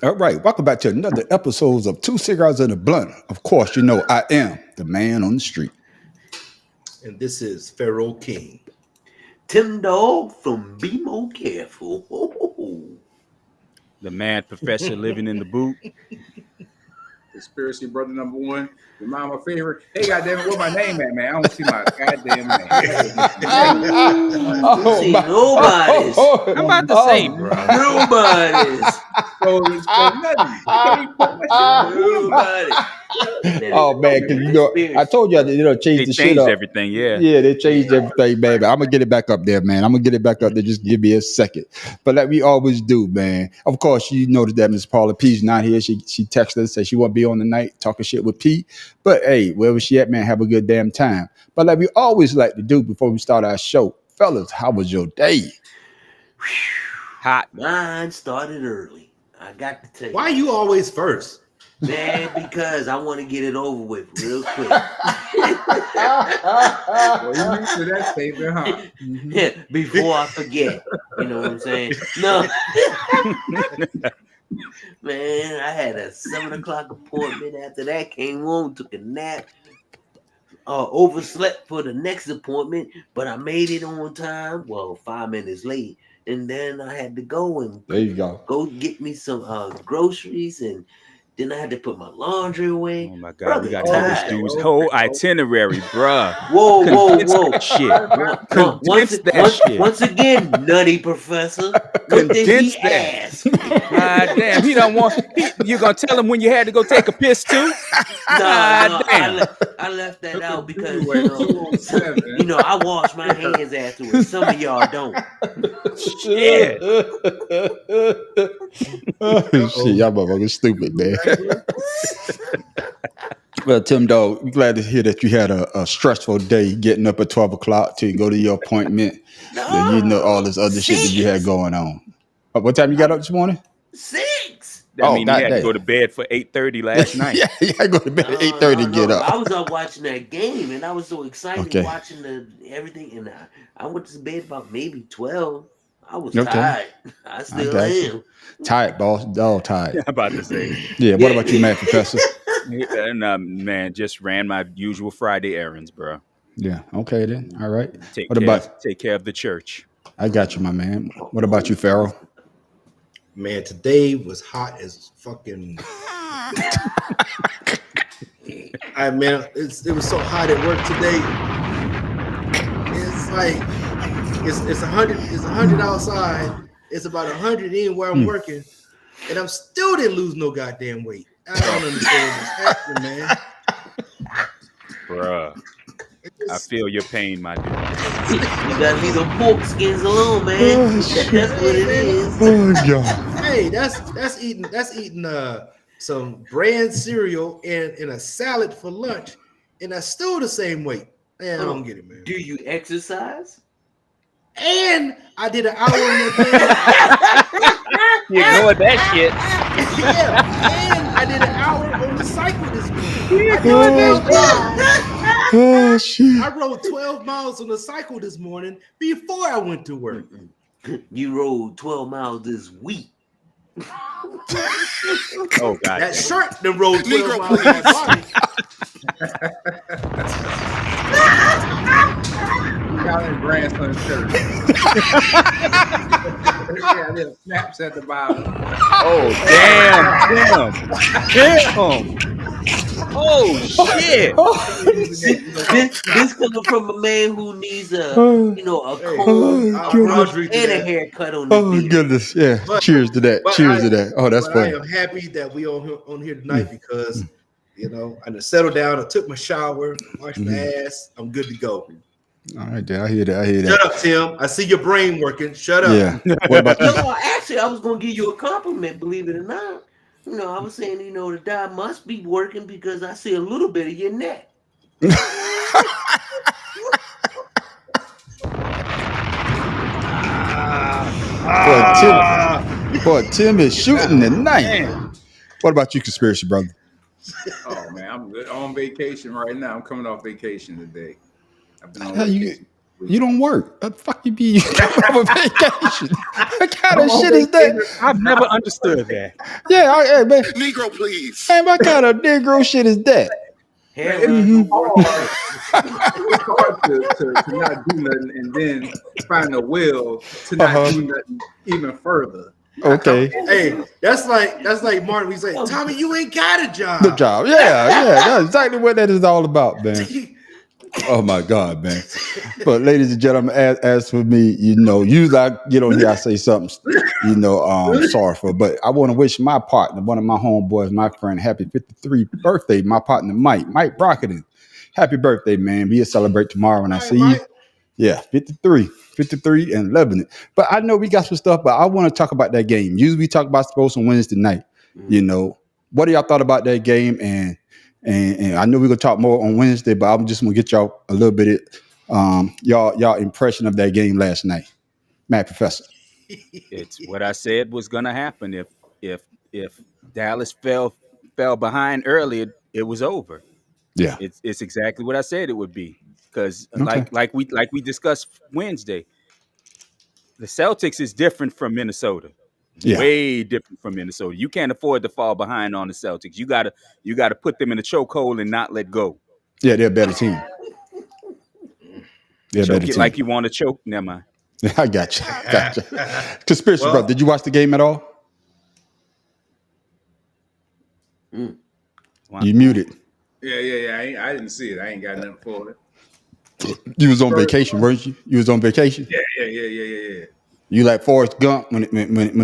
All right, welcome back to another episode of Two Cigars and a Blunt. Of course, you know I am the man on the street. And this is Pharaoh King. Tim Dog from Be More Careful. The mad professor living in the boot. Conspiracy brother number one. Your mama favorite. Hey, goddamn it, where my name at, man? I don't see my goddamn name. See nobody's. I'm about to say, bro. Nobody's. So nothing. Nobody. Oh man, because I told you they changed They the shit changed up. everything, yeah. Yeah, they changed everything, baby. I'm gonna get it back up there, man. I'm gonna get it back up there. Just give me a second. But like we always do, man. Of course, you noticed that Miss Paula P's not here. She texted us, said she won't be on tonight talking shit with P. But hey, wherever she at, man, have a good damn time. But like we always like to do before we start our show, fellas, how was your day? Hot. Mine started early. I got to tell you. Why you always first? Man, because I want to get it over with real quick. Well, you used to that statement, huh? Yeah, before I forget. You know what I'm saying? No. Man, I had a 7 o'clock appointment. After that, came home, took a nap. Overslept for the next appointment, but I made it on time. Well, 5 minutes late. And then I had to go and There you go get me some groceries, and then I had to put my laundry away. Oh my God, Brother, we got to this dude's whole itinerary, bruh. Whoa. Shit, bro. Condense that shit. Once again, nutty professor. What did Condense he that. ask? God damn, he don't want. You gonna tell him when you had to go take a piss too? God damn. I left that out because you know I wash my hands afterwards. Some of y'all don't. Shit. Shit, y'all motherfuckers stupid, man. Well, Tim Dog, we're glad to hear that you had a stressful day getting up at 12 o'clock to go to your appointment. No, you know all this other shit that you had going on. What time you got up this morning? 6. I mean, you had goddamn. to go to bed for 8:30 last night. Yeah, I go to bed at 8:30 to get up. I was up watching that game, and I was so excited watching everything. And I went to bed about maybe 12. I was tired. I still am. Tired, boss. Dog tired. I'm about to say. Yeah, what about you, man, Professor? And man, just ran my usual Friday errands, bro. Yeah, okay then. All right. Take care of the church. I got you, my man. What about you, Pharaoh? Man, today was hot as fucking. It was so hot at work today. It's like it's 100 outside. It's about 100 in where I'm working, and I'm still didn't lose no goddamn weight. I don't understand what's happening, man. Bruh. I feel your pain, my dude. You gotta leave the pork skins alone, man. That's what it is. Oh God. Hey, that's eating some brand cereal and a salad for lunch, and that's still the same weight. Man, I don't get it, man. Do you exercise? And I did an hour in the You ignored that shit. Yeah, and I did an hour on the cycle this morning. Oh shit. I rode 12 miles on the cycle this morning before I went to work. You rode 12 miles this week. Oh God. That shirt then rode 12 miles on my body. Got in grandson shirt. Yeah, little snaps at the bottom. Oh damn. Oh shit. This coming from a man who needs a comb, a brush, and a haircut on Oh his beard. goodness. Yeah. Cheers to that. Cheers to that. Oh, that's funny. I am happy that we on here tonight because I done settled down. I took my shower, washed my ass. I'm good to go. All right, I hear that. Shut up, Tim. I see your brain working. Shut up. Yeah. What about you? No, actually, I was gonna give you a compliment. Believe it or not, I was saying, the dial must be working because I see a little bit of your neck. Boy, Tim is shooting tonight. What about you, conspiracy brother? Oh man, I'm good. On vacation right now. I'm coming off vacation today. I've been on How you You don't work. What the fuck you be on a vacation? What kind of shit is that? I've never understood that. Yeah, hey, man. Negro, please. Man, what kind of Negro shit is that? Hairline It's don't work. hard. It's hard to not do nothing and then find the will to not do nothing even further. Okay. Hey, that's like Martin. We say, Tommy, you ain't got a job. The job. Yeah. That's exactly what that is all about, man. Oh my God, man. But ladies and gentlemen, as for me, usually I get on here, I say something, sorrowful. But I want to wish my partner, one of my homeboys, my friend, happy 53rd birthday. My partner, Mike Brockett. Happy birthday, man. We'll celebrate tomorrow when I see you. Yeah, 53 and loving it. But I know we got some stuff, but I want to talk about that game. Usually we talk about sports on Wednesday night. What do y'all thought about that game? And I know we're gonna talk more on Wednesday, but I'm just gonna get y'all a little bit of y'all impression of that game last night. Matt Professor. It's what I said was gonna happen. If Dallas fell behind early, it was over. Yeah. It's exactly what I said it would be. Because like we discussed Wednesday, the Celtics is different from Minnesota. Yeah. Way different from Minnesota. You can't afford to fall behind on the Celtics. You gotta put them in a chokehold and not let go. Yeah, they're a better team. They're a Choke better it team. like you want to choke. Never mind. I got you. Conspiracy brother, did you watch the game at all? You muted. Yeah. I didn't see it. I ain't got nothing for it. You was on vacation, weren't you? You was on vacation? Yeah. You like Forrest Gump when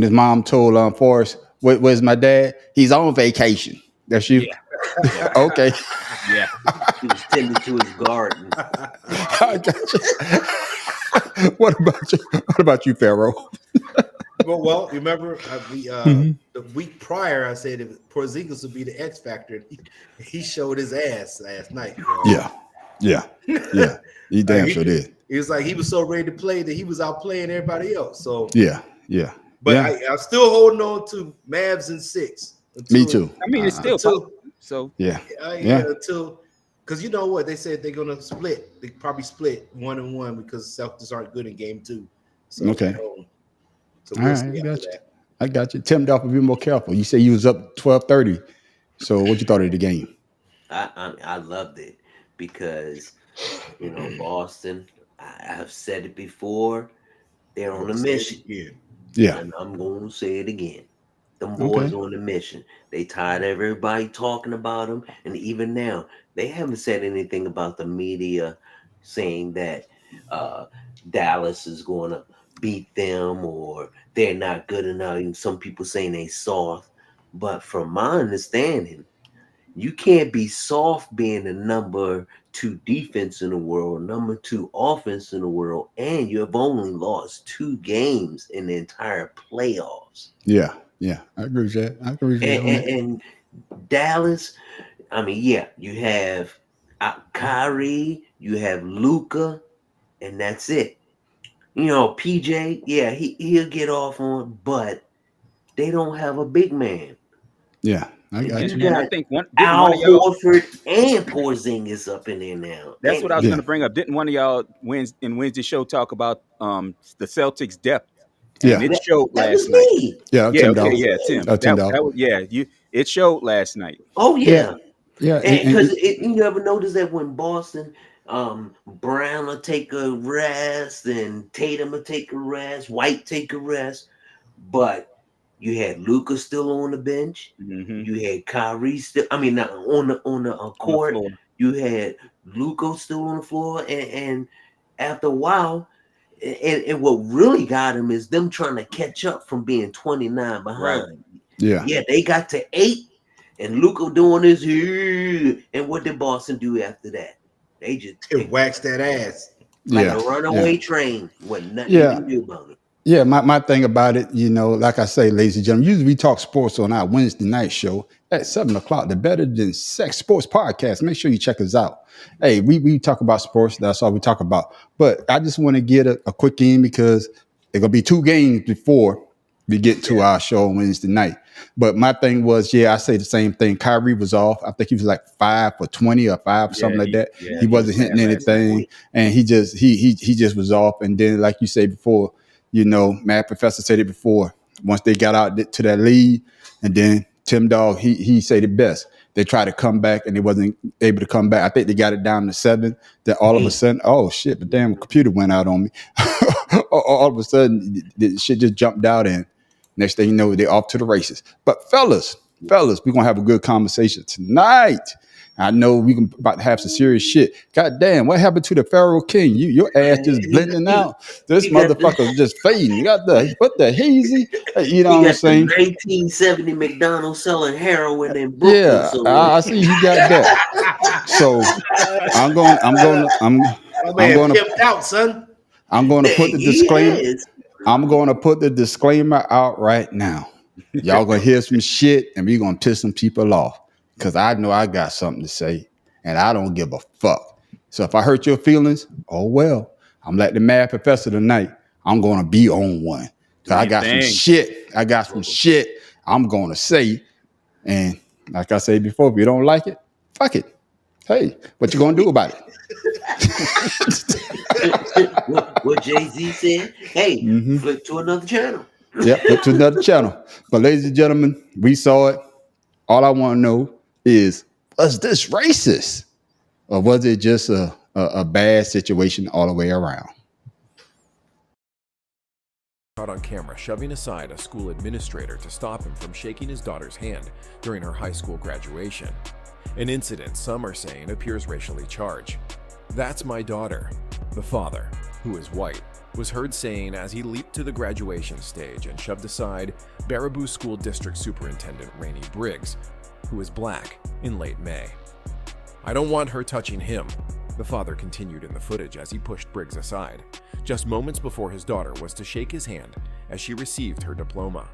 his mom told Forrest, where's my dad? He's on vacation. That's you? Yeah. Okay. Yeah. He was tending to his garden. I got you. What about you, Pharaoh? Well, remember the week prior, I said if Porzingis would be the X factor. He showed his ass last night. Bro. Yeah. He damn sure did. It was like he was so ready to play that he was out playing everybody else. So yeah. But I'm still holding on to Mavs in 6. Me too. I mean, it's still so. Yeah. Until because you know what they said they're gonna split. They probably split 1-1 because Celtics aren't good in game 2. So, okay. So we'll see after that. I got you. Tim Duff, be more careful. You say you was up 12:30. So what you thought of the game? I loved it because Boston. I've said it before. They're on a mission. Yeah. And I'm going to say it again. Them boys on a mission. They tired of everybody talking about them, and even now they haven't said anything about the media saying that Dallas is going to beat them or they're not good enough. And some people saying they soft, but from my understanding, you can't be soft being the number 2 defense in the world, number 2 offense in the world, and you have only lost 2 games in the entire playoffs. Yeah, I agree with that. And Dallas, I mean, you have Kyrie, you have Luka, and that's it. PJ, he'll get off on, but they don't have a big man. Yeah, I got you. And I think Al Horford and Porzingis up in there now. That's what I was going to bring up. Didn't one of y'all in Wednesday show talk about the Celtics' depth? And it showed last night. Yeah, Tim. It showed last night. Oh yeah. Yeah. Because you ever notice that when Boston, Brown will take a rest and Tatum will take a rest, White take a rest, but you had Luka still on the bench. Mm-hmm. You had Kyrie still. I mean, not on the court. You had Luka still on the floor, and after a while, and what really got him is them trying to catch up from being 29 behind. Right. Yeah, they got to 8, and Luka doing this here. And what did Boston do after that? They just waxed that ass like a runaway train. Wasn't nothing you can do about it. Yeah, my thing about it, like I say, ladies and gentlemen, usually we talk sports on our Wednesday night show at 7:00, the Better Than Sex Sports Podcast. Make sure you check us out. Hey, we talk about sports. That's all we talk about. But I just want to get a quick in because there's going to be 2 games before we get to our show on Wednesday night. But my thing was, I say the same thing. Kyrie was off. I think he was like 5 for 20 or 5 something like that. He wasn't hitting anything, and he just was off. And then, like you said before, Matt Professor said it before. Once they got out to that lead, and then Tim Dog, he said it best. They tried to come back and they wasn't able to come back. I think they got it down to 7. Then all of a sudden, oh shit, the damn computer went out on me. All of a sudden, the shit just jumped out, and next thing you know, they're off to the races. But fellas, we're gonna have a good conversation tonight. I know we can about to have some serious shit. God damn, what happened to the Pharaoh King? Your ass just blending out. This motherfucker just fading. You got the hazy. You know what I'm saying? 1970 McDonald's selling heroin in Brooklyn. Yeah, I see you got that. So I'm going to out, son. I'm going to put the disclaimer. I'm going to put the disclaimer out right now. Y'all gonna hear some shit, and we gonna piss some people off. Because I know I got something to say, and I don't give a fuck. So if I hurt your feelings, oh well. I'm like the Mad Professor tonight. I'm going to be on one. Because I got some shit. I'm going to say. And like I said before, if you don't like it, fuck it. Hey, what you going to do about it? What Jay-Z said, hey, flip to another channel. Yep, flip to another channel. But ladies and gentlemen, we saw it. All I want to know is, was this racist? Or was it just a bad situation all the way around? Caught on camera shoving aside a school administrator to stop him from shaking his daughter's hand during her high school graduation. An incident some are saying appears racially charged. "That's my daughter," the father, who is white, was heard saying as he leaped to the graduation stage and shoved aside Baraboo School District Superintendent Rainey Briggs, who is black, in late May. "I don't want her touching him," the father continued in the footage as he pushed Briggs aside, just moments before his daughter was to shake his hand as she received her diploma.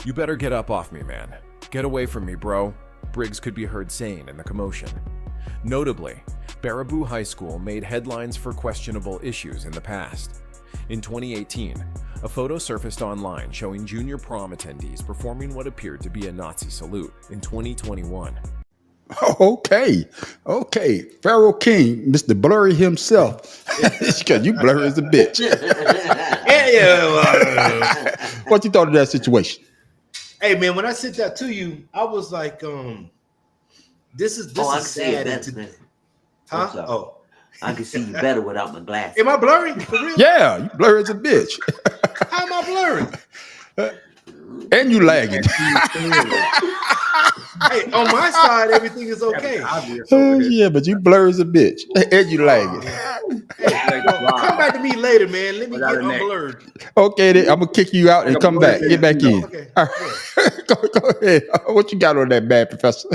"You better get up off me, man. Get away from me, bro," Briggs could be heard saying in the commotion. Notably, Baraboo High School made headlines for questionable issues in the past. In 2018, a photo surfaced online showing junior prom attendees performing what appeared to be a Nazi salute. In 2021, Okay. Pharaoh King, Mr. Blurry himself. Because you blurry as a bitch. What you thought of that situation? Hey man, when I sent that to you, I was like, this is sad. Huh? Oh. I can see you better without my glasses. Am I blurry? For real? Yeah, you blurry as a bitch. How am I blurry? And you lagging. Hey, on my side, everything is okay. Yeah, but you blur as a bitch. And you lagging. Hey, come back to me later, man. Let me get unblurred. Okay, then I'm gonna kick you out and come back. Get back in. Okay. Go ahead. What you got on that, Bad Professor?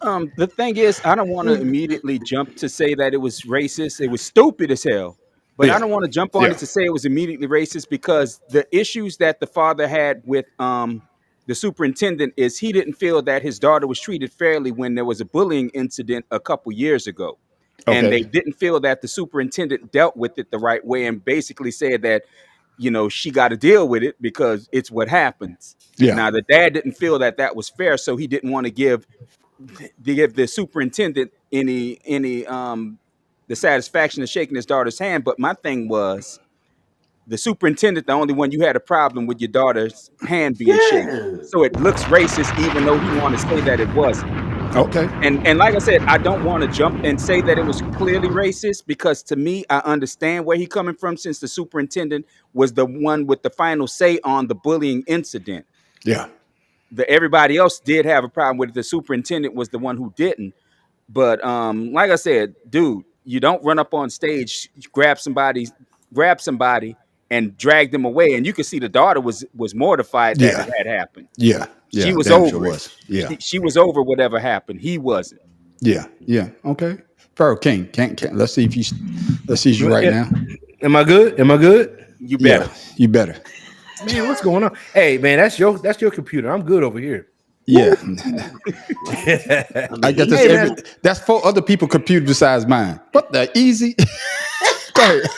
The thing is, I don't want to immediately jump to say that it was racist. It was stupid as hell. But I don't want to jump on it to say it was immediately racist, because the issues that the father had with the superintendent is he didn't feel that his daughter was treated fairly when there was a bullying incident a couple years ago. Okay. And they didn't feel that the superintendent dealt with it the right way, and basically said that, she got to deal with it because it's what happens. Yeah. Now, the dad didn't feel that that was fair, so he didn't want to give the superintendent any the satisfaction of shaking his daughter's hand. But my thing was, the superintendent, the only one you had a problem with your daughter's hand being shaken. So it looks racist, even though he wanted to say that it wasn't. Okay. And like I said, I don't want to jump and say that it was clearly racist, because to me, I understand where he's coming from, since the superintendent was the one with the final say on the bullying incident. Yeah. Everybody else did have a problem with it. The superintendent was the one who didn't. But like I said, dude, you don't run up on stage, grab somebody and drag them away. And you can see the daughter was mortified that it had happened. Yeah. She was over it. Yeah. She was over whatever happened. He wasn't. Yeah. Okay. Pharaoh King, let's see you right now. Am I good? You better. Yeah, you better. Man, what's going on? Hey, man, that's your computer. I'm good over here. Yeah. I got this. That's 4 other people's computer besides mine. What the easy? Go ahead.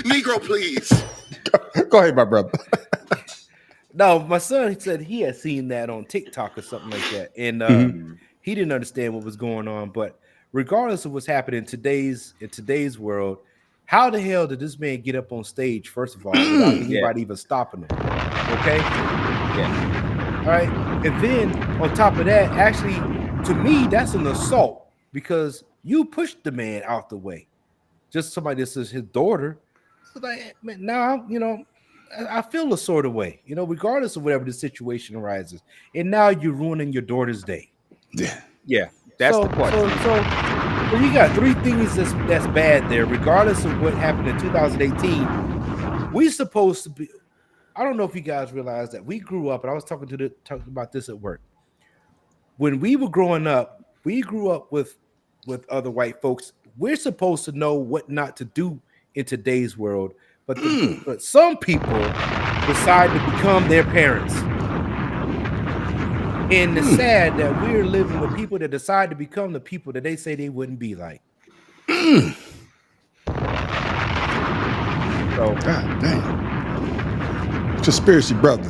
Negro, please. Go ahead, my brother. No, my son said he had seen that on TikTok or something like that, and he didn't understand what was going on. But regardless of what's happening in today's world, how the hell did this man get up on stage first of all without anybody even stopping him? Okay, Yeah. all right, and then on top of that, actually, to me, that's an assault because you pushed the man out the way. Just somebody that says his daughter. So like, man, now I feel a sort of way, regardless of whatever the situation arises. And now you're ruining your daughter's day. Yeah. Yeah. That's the part. So you got three things that's bad there, regardless of what happened in 2018. We supposed to be. I don't know if you guys realize that we grew up, and I was talking about this at work. When we were growing up, we grew up with other white folks. We're supposed to know what not to do in today's world, but some people decide to become their parents. And it's sad that we're living with people that decide to become the people that they say they wouldn't be like. So, God damn. Conspiracy, brother.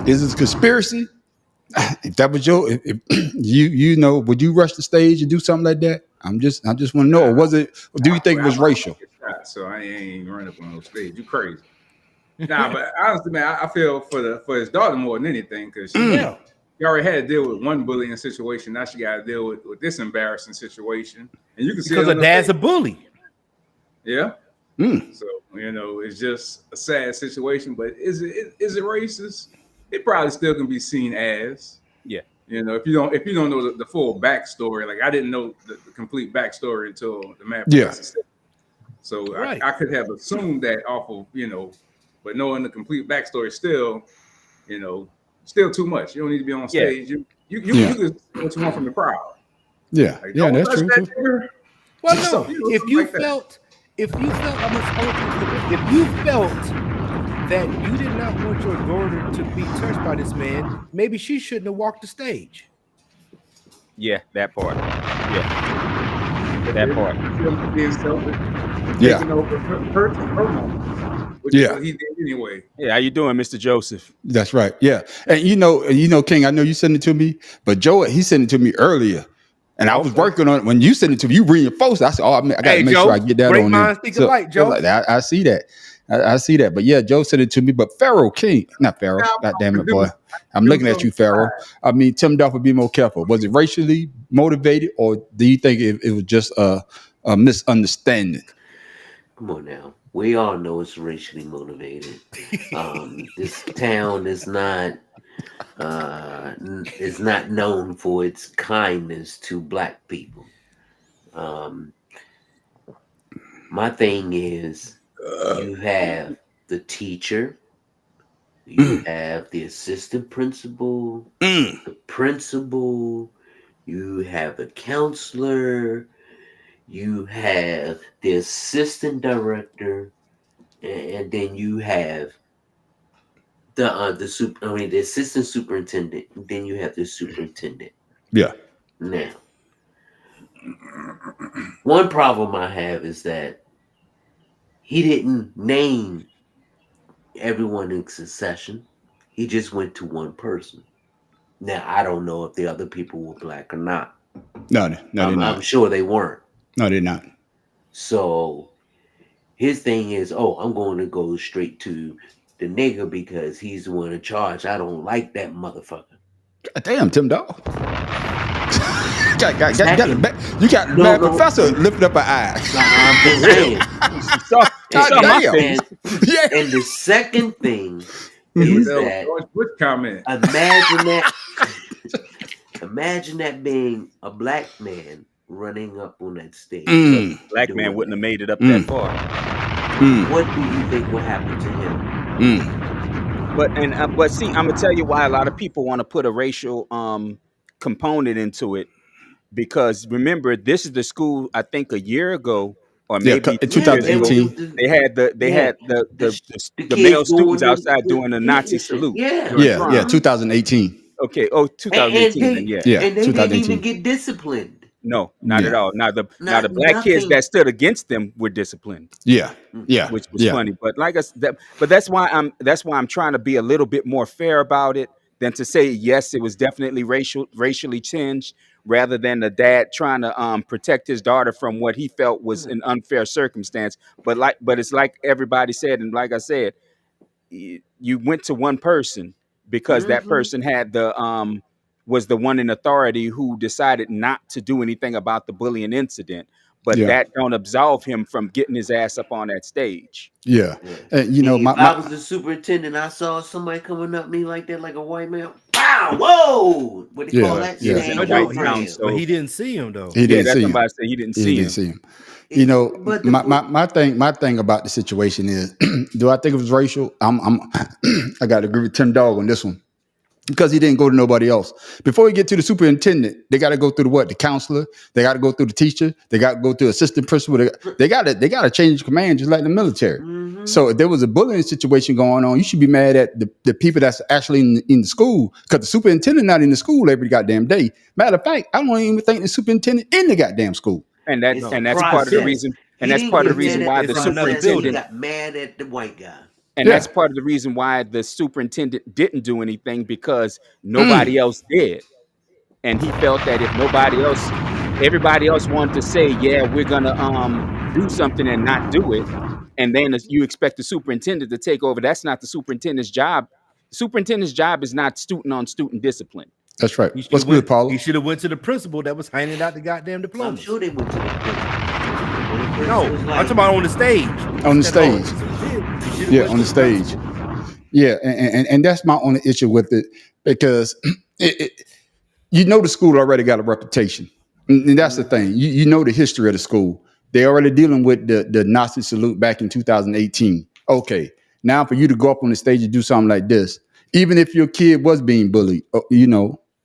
Is it conspiracy? If that was if you know, would you rush the stage and do something like that? I just want to know, or was it? Or do you think it was racial? So I ain't running up on no stage. You crazy? Nah, but honestly, man, I feel for his daughter more than anything because she already had to deal with one bullying situation. Now she got to deal with this embarrassing situation, and you can see because her dad's a bully. Yeah. So it's just a sad situation. But is it racist? It probably still can be seen as. Yeah. If you don't know the full backstory, like I didn't know the complete backstory until the man. Yeah. So I could have assumed that off of but knowing the complete backstory still, still too much. You don't need to be on stage. You can what you want from the crowd. Yeah. Like, yeah, that's true. Well, no. If you felt that you did not want your daughter to be touched by this man, maybe she shouldn't have walked the stage. Yeah, that part. Yeah, that part. Being selfish. Yeah. Taking over her moment, which is what he did anyway. Yeah, how you doing, Mr. Joseph? That's right. Yeah, and King, I know you sent it to me, but Joe, he sent it to me earlier. And I was working on it when you sent it to me. You reinforced it. I said, "Oh, I got to make sure I get that great on there." minds think alike, Joe. Like, I see that. I see that. But yeah, Joe sent it to me. But Pharaoh King, not Pharaoh. God damn it, boy. I'm looking at you, Pharaoh. I mean, Tim Duff would be more careful. Was it racially motivated, or do you think it was just a misunderstanding? Come on now. We all know it's racially motivated. This town is not known for its kindness to black people. My thing is, you have the teacher, you have the assistant principal, the principal, you have the counselor, you have the assistant director, and then you have the assistant superintendent, and then you have the superintendent. Yeah. Now, one problem I have is that he didn't name everyone in succession. He just went to one person. Now, I don't know if the other people were black or not. No, they're not. I'm sure they weren't. No, they're not. So his thing is, I'm going to go straight to the nigger because he's the one in charge. I don't like that motherfucker. Damn, Tim Dog. You got the bad professor lifting up an eye. I'm just saying. And the second thing is that imagine that being a black man running up on that stage. Black man wouldn't have made it up that far. What do you think will happen to him? But see, I'm gonna tell you why a lot of people want to put a racial component into it, because remember, this is the school I think a year ago or maybe in 2018 they had the male students outside doing a Nazi salute. Yeah, 2018. Okay. 2018. And they didn't even get disciplined. No, not at Yeah. all. Now the black kids Nothing. that stood against them were disciplined, Yeah. Yeah. which was Yeah. funny. But like I said, but that's why I'm trying to be a little bit more fair about it than to say yes, it was definitely racially tinged, rather than the dad trying to protect his daughter from what he felt was an unfair circumstance. But it's like everybody said, and like I said, you went to one person because that person had the was the one in authority who decided not to do anything about the bullying incident, but Yeah. that don't absolve him from getting his ass up on that stage. Yeah. And you know, If I was the superintendent, I saw somebody coming up me like that, like a white man. Wow, whoa! What do you call that? He was in a Stand white your town, ground. so But he didn't see him though. he didn't that's see him. somebody said he didn't He see didn't him. see him. You know, But my thing about the situation is, do I think it was racial? I got to agree with Tim Dog on this one, because he didn't go to nobody else. Before you get to the superintendent, they got to go through the counselor. They got to go through the teacher. They got to go through assistant principal. They got to change command just like in the military. So if there was a bullying situation going on, you should be mad at the people that's actually in the school, because the superintendent not in the school every goddamn day. Matter of fact, I don't even think the superintendent in the goddamn school. And that's It's and a that's part of the process. reason. And He that's didn't part of get the reason mad why at the It's on another superintendent. He superintendent got mad at the white guy. and Yeah. that's part of the reason why the superintendent didn't do anything, because nobody else did. And he felt that if everybody else wanted to say, yeah, we're gonna do something and not do it, and then you expect the superintendent to take over. That's not the superintendent's job. The superintendent's job is not student on student discipline. That's right. He should What's have good, went. Paula? He should have went to the principal that was handing out the goddamn I'm diplomas. sure they went to the principal. No, I'm talking about on the stage. On the stage. Yeah, on the stage. Yeah, and that's my only issue with it, because you know the school already got a reputation, and that's the thing. You know the history of the school. They already dealing with the Nazi salute back in 2018. Okay, now for you to go up on the stage and do something like this, even if your kid was being bullied,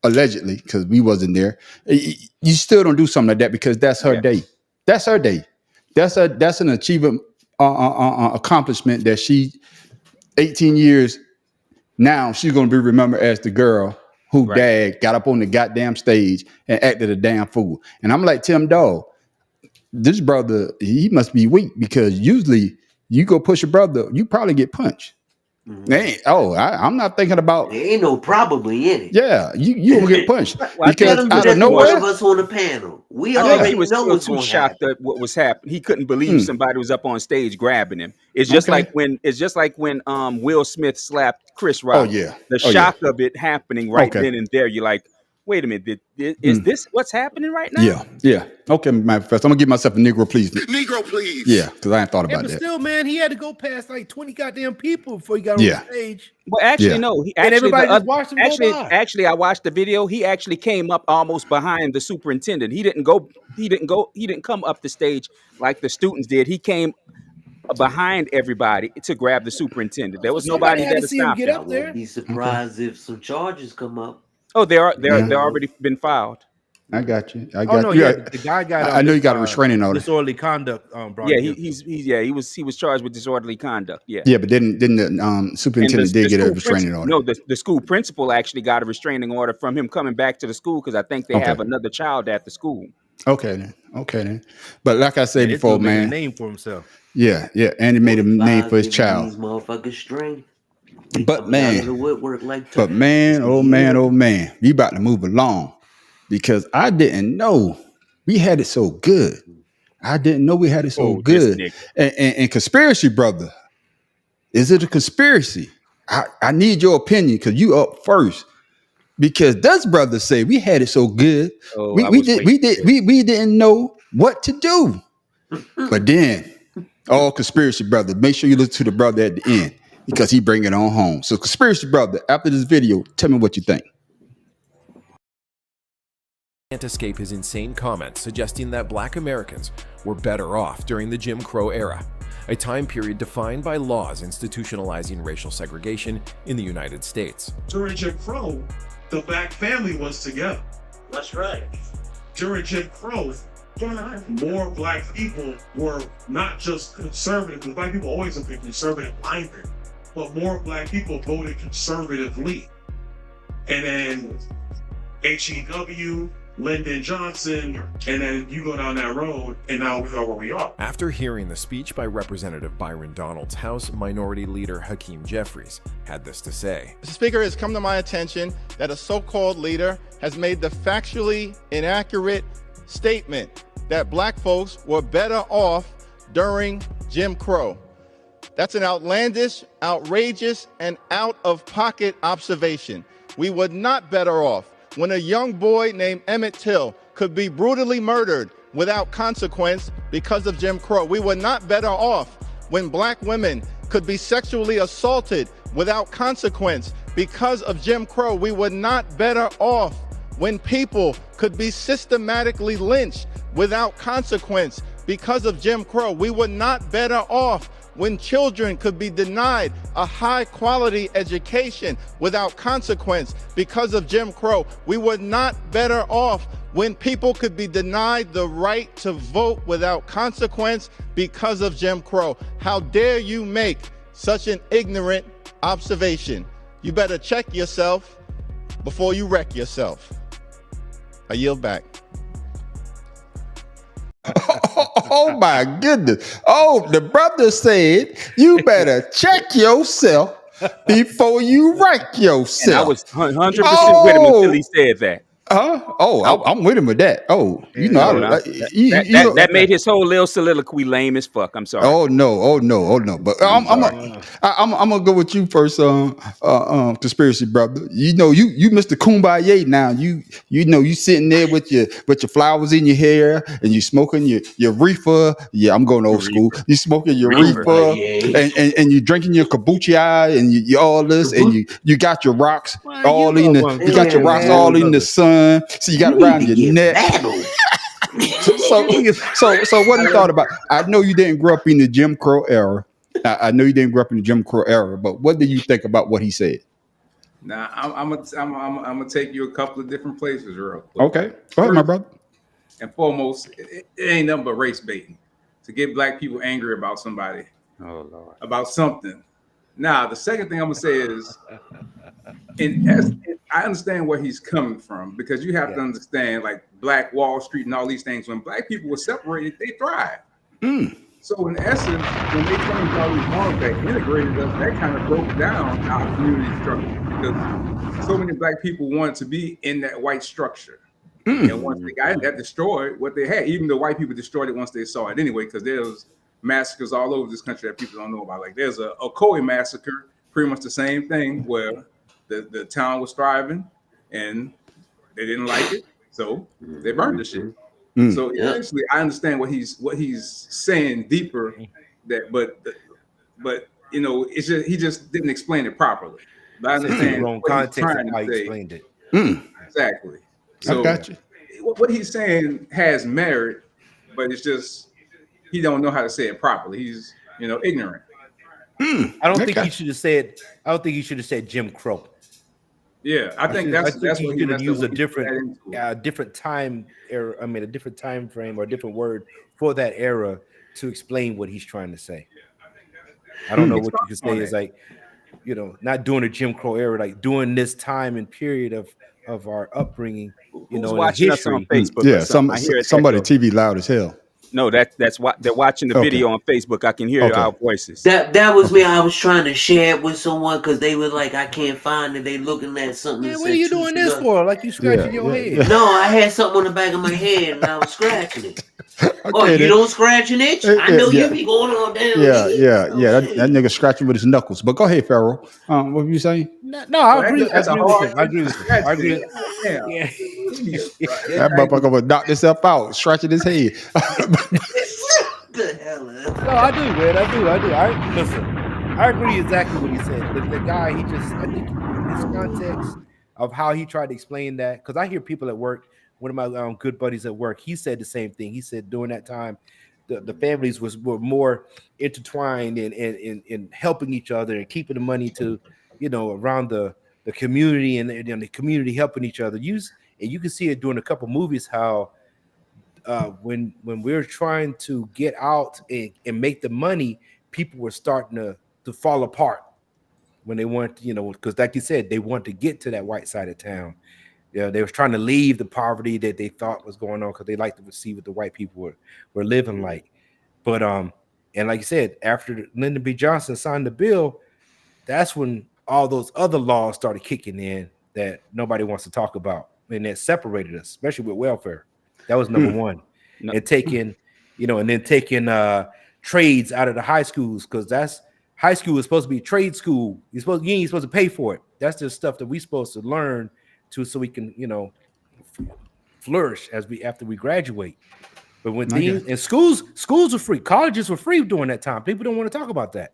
allegedly, because we wasn't there, you still don't do something like that, because that's her day. That's her day. That's an achievement, accomplishment that she, 18 years now, she's gonna be remembered as the girl who dad got up on the goddamn stage and acted a damn fool. And I'm like, Tim Dog, this brother, he must be weak, because usually you go push a brother, you probably get punched. I'm not thinking about. There ain't no probably in it. Yeah, you will get punched Well, because Tell him out of that's one nowhere. of us on the panel. We I think already he was know still what's too going to shocked happen. at what was happening. He couldn't believe somebody was up on stage grabbing him. It's just Okay. like when Will Smith slapped Chris Rock. yeah. The Oh, yeah. shock of it happening right Okay. then and there. You're like, wait a minute, is this what's happening right now? Yeah. Okay, my professor. I'm gonna give myself a Negro, please. Negro, please. Yeah, because I ain't thought Yeah, about but that. still, man, he had to go past like 20 goddamn people before he got on Yeah. the stage. Well, actually, Yeah. no. And everybody just watched him go by. Actually, I watched the video. He actually came up almost behind the superintendent. He didn't come up the stage like the students did. He came behind everybody to grab the superintendent. There was Somebody nobody had there to to see him stop get him. I up there. won't be surprised if some charges come up. Oh, they're Yeah. already been filed. I got you. Oh no, yeah, the guy got. I know you got a restraining order. Disorderly conduct. Brought Yeah, against him. he was charged with disorderly conduct. Yeah. Yeah, but then the superintendent did get a school restraining order. No, the school principal actually got a restraining order from him coming back to the school, because I think they have another child at the school. Okay then. But like I said And this before, dude made a man. name for himself. Yeah, and he made a name for his These child. motherfuckers strength. They But coming out of the man, woodwork like but man, oh man, we about to move along, because I didn't know we had it so good. I didn't know we had it so good. And conspiracy, brother, is it a conspiracy? I need your opinion, because you up first. Because Dutch brothers say we had it so good, we didn't know what to do. But then, all conspiracy brother, make sure you listen to the brother at the end, because he bring it on home. So conspiracy brother, after this video, tell me what you think. Can't escape his insane comments suggesting that Black Americans were better off during the Jim Crow era, a time period defined by laws institutionalizing racial segregation in the United States. During Jim Crow, the Black family was together. That's right. During Jim Crow, more Black people were not just conservative, because Black people always have been conservative-minded, but more Black people voted conservatively. And then HEW, Lyndon Johnson, and then you go down that road, and now we are where we are. After hearing the speech by Representative Byron Donalds, House Minority Leader Hakeem Jeffries had this to say. Mr. Speaker, it has come to my attention that a so-called leader has made the factually inaccurate statement that black folks were better off during Jim Crow. That's an outlandish, outrageous, and out-of-pocket observation. We were not better off when a young boy named Emmett Till could be brutally murdered without consequence because of Jim Crow. We were not better off when black women could be sexually assaulted without consequence because of Jim Crow. We were not better off when people could be systematically lynched without consequence because of Jim Crow. We were not better off when children could be denied a high-quality education without consequence because of Jim Crow. We were not better off when people could be denied the right to vote without consequence because of Jim Crow. How dare you make such an ignorant observation? You better check yourself before you wreck yourself. I yield back. Oh my goodness. Oh, the brother said, you better check yourself before you wreck yourself. And I was 100% with him until he said that. I'm with him with that. Oh, you know, that made his whole little soliloquy lame as fuck. I'm sorry. Oh no. But I'm gonna go with you first, conspiracy brother. You know, you Mr. Kumbaya now. You know, you sitting there with your flowers in your hair and you smoking your reefer. Yeah, I'm going old school. You smoking your reefer and you drinking your kombucha and you all this and you got your rocks all in the sun. So you got it around your neck. So what he thought about? I know you didn't grow up in the Jim Crow era. I know you didn't grow up in the Jim Crow era, but what did you think about what he said? Now I'm gonna take you a couple of different places real quick. Okay, go ahead, my brother. And foremost, it ain't nothing but race baiting to get black people angry about somebody, about something. Now the second thing I'm gonna say is, I understand where he's coming from because you have to understand, like Black Wall Street and all these things. When black people were separated, they thrived. So in essence, when they changed all these laws that integrated us, that kind of broke down our community structure because so many black people wanted to be in that white structure. And once they got it, that destroyed what they had. Even the white people destroyed it once they saw it anyway, because there's massacres all over this country that people don't know about. Like there's a Ocoee massacre, pretty much the same thing, where the town was thriving and they didn't like it, so they burned the shit. So essentially, I understand what he's saying deeper. But you know, it's just he just didn't explain it properly. But I understand wrong context and how he explained it. Exactly. So I got you. What he's saying has merit, but it's just he don't know how to say it properly. He's ignorant. I don't think he should have said. I don't think he should have said Jim Crow. Yeah, I think that's what he he could have used a different different time era. I mean, a different time frame or a different word for that era to explain what he's trying to say. I don't know what you could say is like, not doing a Jim Crow era, like during this time and period of our upbringing. Who's watching us on Facebook? Yeah, somebody TV loud as hell. No, that's what they're watching the video on Facebook. I can hear our voices. That was me. I was trying to share it with someone because they were like, I can't find it. They looking at something. Man, what are you doing this for? Like you scratching your head? No, I had something on the back of my head and I was scratching it. You don't scratch an itch? I know you be going on down. Yeah. That nigga scratching with his knuckles. But go ahead, Pharaoh. What were you saying? No, I agree. I agree with him. Yeah. That motherfucker would knock himself out, scratching his head. The hell is? No, I do, man. I do. Listen. I agree exactly what he said. The guy, I think his context of how he tried to explain that, because I hear people at work. One of my good buddies at work, he said the same thing. He said during that time, the families were more intertwined in helping each other and keeping the money to, around the community and the community helping each other. And you can see it during a couple movies how when we're trying to get out and make the money, people were starting to fall apart when they want, because like you said, they want to get to that white side of town. Yeah, they was trying to leave the poverty that they thought was going on because they liked to see what the white people were living like. But and like you said, after Lyndon B. Johnson signed the bill, that's when all those other laws started kicking in that nobody wants to talk about, and that separated us, especially with welfare. That was number one. No. And taking, and then taking trades out of the high schools, because that's high school is supposed to be trade school. You ain't supposed to pay for it. That's just stuff that we supposed to learn so we can, flourish after we graduate. But when things and schools were free, colleges were free during that time. People don't want to talk about that.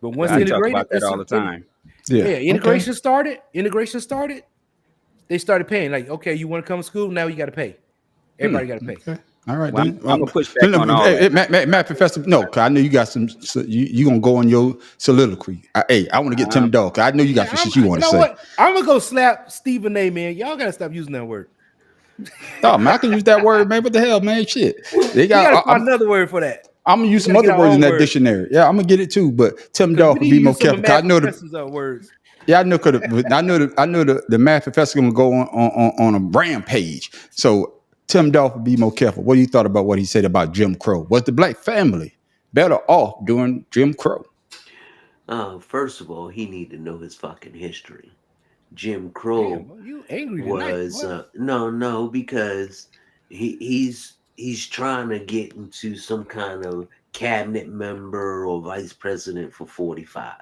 But once I talk about that all the time. Integration started. They started paying. Like, okay, you want to come to school? Now you got to pay. Everybody got to pay. Okay. All right, Well, then. I'm gonna push back on all that. Matt, Professor, no, cause I know you got some. You gonna go on your soliloquy. I want to get Tim Dog. Cause I know you got some shit you want to say. What? I'm gonna go slap Stephen A. Man, y'all gotta stop using that word. Oh man, I can use that word, man. What the hell, man? Shit. They gotta find another word for that. I'm gonna use some other words in that dictionary. Yeah, I'm gonna get it too. But Tim Dog can be more careful. I know the words. Yeah, I know. I know the math professor gonna go on a rampage. So Tim Dolph would be more careful. What do you thought about what he said about Jim Crow? Was the black family better off during Jim Crow? First of all, he need to know his fucking history. Jim Crow you angry was no, because he's trying to get into some kind of cabinet member or vice president for 45.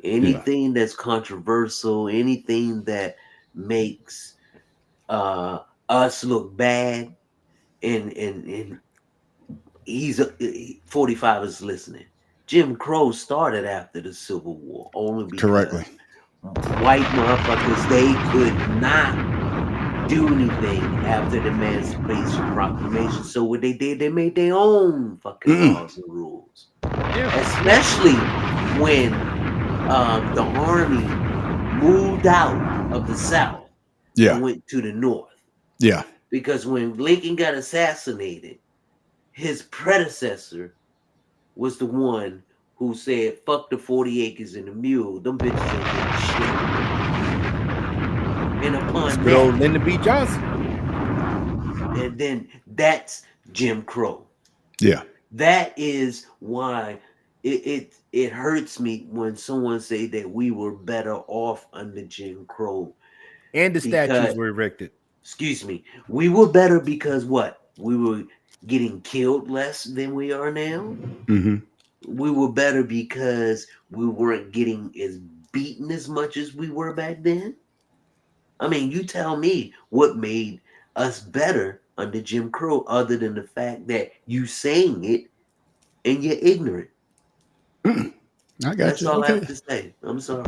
Anything that's controversial, anything that makes us look bad, and he's 45 is listening. Jim Crow started after the Civil War only because white motherfuckers, they could not do anything after the Emancipation Proclamation. So what they did, they made their own fucking laws and rules. Especially when the army moved out of the South and went to the North. Yeah. Because when Lincoln got assassinated, his predecessor was the one who said, fuck the 40 acres and the mule. Them bitches ain't getting shit. And upon that, old Lyndon B. Johnson. And then that's Jim Crow. Yeah. That is why it hurts me when someone say that we were better off under Jim Crow. And the statues were erected. Excuse me. We were better because what? We were getting killed less than we are now. Mm-hmm. We were better because we weren't getting as beaten as much as we were back then. I mean, you tell me what made us better under Jim Crow other than the fact that you saying it and you're ignorant. I got That's you. all I have to say. I'm sorry.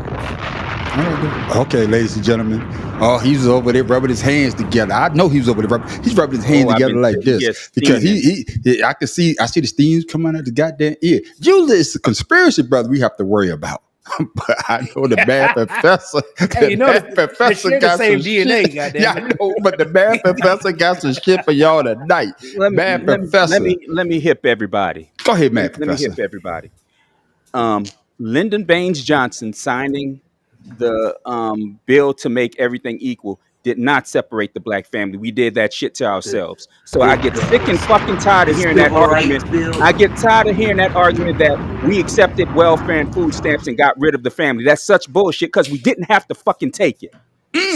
Okay, ladies and gentlemen. Oh, he was over there rubbing his hands together. I know he was over there he's rubbing his hands together like this. Because I see the steams coming out of the goddamn ear. Usually it's a conspiracy, brother, we have to worry about. But I know the bad professor. Professor got some DNA, shit. Yeah, I know, but the bad professor got some shit for y'all tonight. Let me hip everybody. Go ahead, man, professor. Let me hip everybody. Lyndon Baines Johnson signing the bill to make everything equal did not separate the black family. We did that shit to ourselves. So I get sick and fucking tired of hearing that argument. I get tired of hearing that argument that we accepted welfare and food stamps and got rid of the family. That's such bullshit because we didn't have to fucking take it.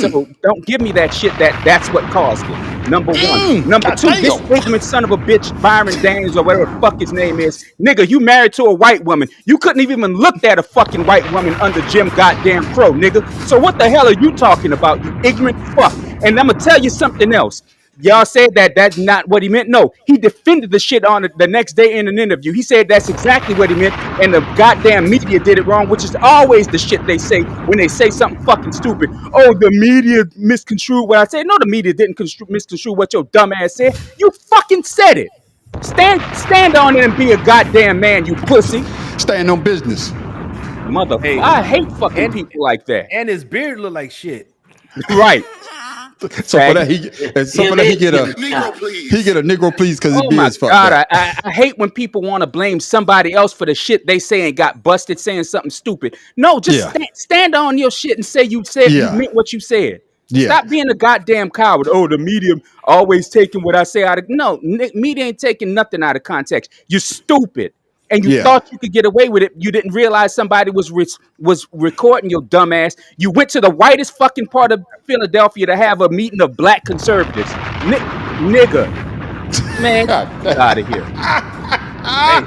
So don't give me that shit that's what caused it. Number one. Number two, this ignorant son of a bitch, Byron Daniels or whatever the fuck his name is. Nigga, you married to a white woman. You couldn't even look at a fucking white woman under Jim goddamn Crow, nigga. So what the hell are you talking about, you ignorant fuck? And I'm gonna tell you something else. Y'all said that that's not what he meant. No, he defended the shit on it the next day in an interview. He said that's exactly what he meant, and the goddamn media did it wrong, which is always the shit they say when they say something fucking stupid. Oh, the media misconstrued what I said. No, the media didn't misconstrue what your dumb ass said. You fucking said it. Stand on it and be a goddamn man, you pussy. Stand on business. Motherfucker. Hey, I hate fucking people like that. And his beard look like shit. Right. So for that he get a Negro please because his beard's fucked up. I hate when people want to blame somebody else for the shit they say and got busted saying something stupid. No, just stand on your shit and say you meant what you said. Stop being a goddamn coward. Oh, the media always taking what I say out of no. Media ain't taking nothing out of context. You're stupid, and you thought you could get away with it. You didn't realize somebody was recording your dumb ass. You went to the whitest fucking part of Philadelphia to have a meeting of black conservatives, nigga. Man, get out of here.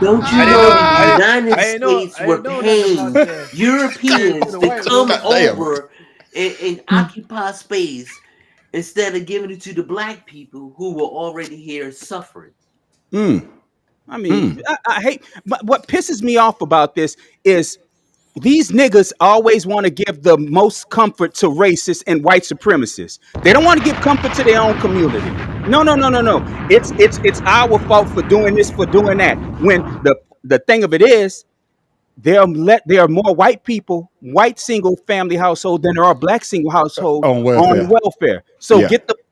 Don't you know the United States were paying Europeans to come over and occupy space instead of giving it to the black people who were already here suffering? I mean, I hate, but what pisses me off about this is these niggas always want to give the most comfort to racists and white supremacists. They don't want to give comfort to their own community. No. It's our fault for doing this, for doing that. When the thing of it is, there are more white people, white single family household than there are black single household On on welfare. welfare.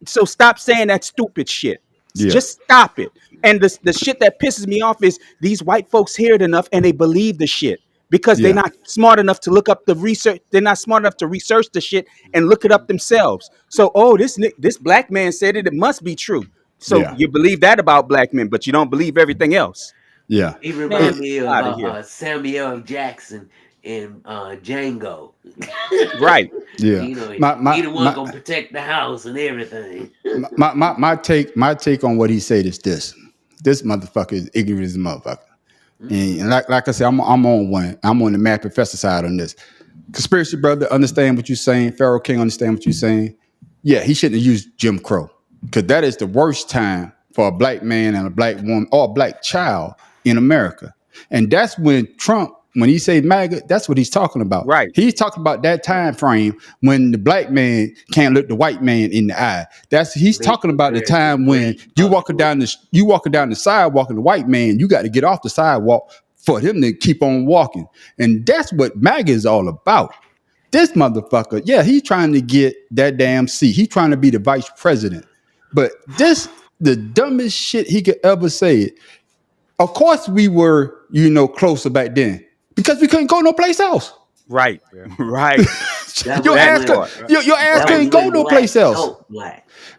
So stop saying that stupid shit. Just stop it. And the shit that pisses me off is these white folks hear it enough and they believe the shit because they're not smart enough to look up the research. They're not smart enough to research the shit and look it up themselves. So, this black man said it must be true. So you believe that about black men, but you don't believe everything else. Yeah. He reminds me of Samuel L. Jackson in Django. Right. Yeah. You know, he the one gonna protect the house and everything. my take on what he said is this. This motherfucker is ignorant as a motherfucker. And like I said, I'm on one. I'm on the mad professor side on this. Conspiracy brother, understand what you're saying. Pharaoh King, understand what you're saying. Yeah, he shouldn't have used Jim Crow because that is the worst time for a black man and a black woman or a black child in America. And that's when Trump, when he say MAGA, that's what he's talking about. Right. He's talking about that time frame when the black man can't look the white man in the eye. He's talking about the time when you walking down the sidewalk and the white man, you got to get off the sidewalk for him to keep on walking. And that's what MAGA is all about. This motherfucker, yeah, he's trying to get that damn seat. He's trying to be the vice president. But this, the dumbest shit he could ever say. Of course we were, closer back then because we couldn't go no place else. Right. Right. Your ass couldn't go no place else.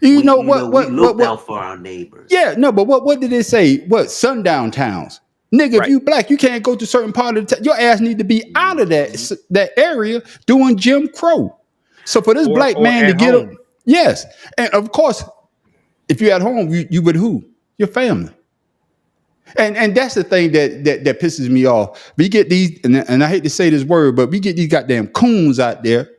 We looked out for our neighbors. Yeah, no, but what did it say? What, sundown towns? Nigga, if you black, you can't go to certain part of the town. Your ass need to be out of that area doing Jim Crow. So for this black man to get up, yes. And of course, if you're at home, you with who? Your family. And that's the thing that pisses me off. We get these, and I hate to say this word, but we get these goddamn coons out there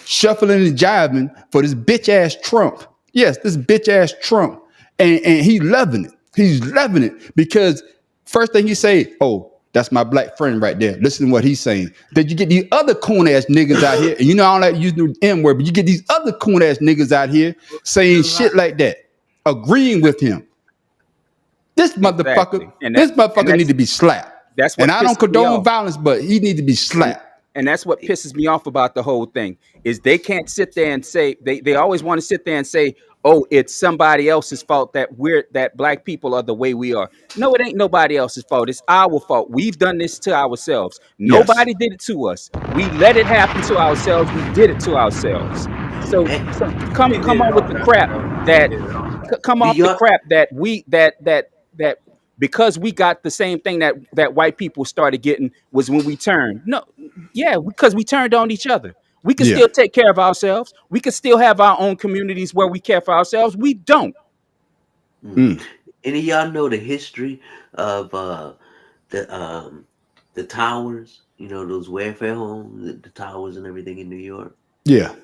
shuffling and jiving for this bitch ass Trump. Yes, this bitch ass Trump. And he's loving it. He's loving it because first thing you say, oh, that's my black friend right there. Listen to what he's saying. Then you get these other coon ass niggas out here, and I don't like using the N word, but you get these other coon ass niggas out here saying shit like that, agreeing with him. This motherfucker, need to be slapped. That's what, and I don't condone violence, but he needs to be slapped. And that's what pisses me off about the whole thing is they can't sit there and say they always want to sit there and say, oh, it's somebody else's fault that black people are the way we are. No, it ain't nobody else's fault. It's our fault. We've done this to ourselves. Nobody did it to us. We let it happen to ourselves. We did it to ourselves. So come on with the crap that because we got the same thing that white people started getting was when we turned. No, yeah, because we turned on each other. We can still take care of ourselves. We can still have our own communities where we care for ourselves. We don't. Any of y'all know the history of the towers? Those welfare homes, the towers and everything in New York. Yeah.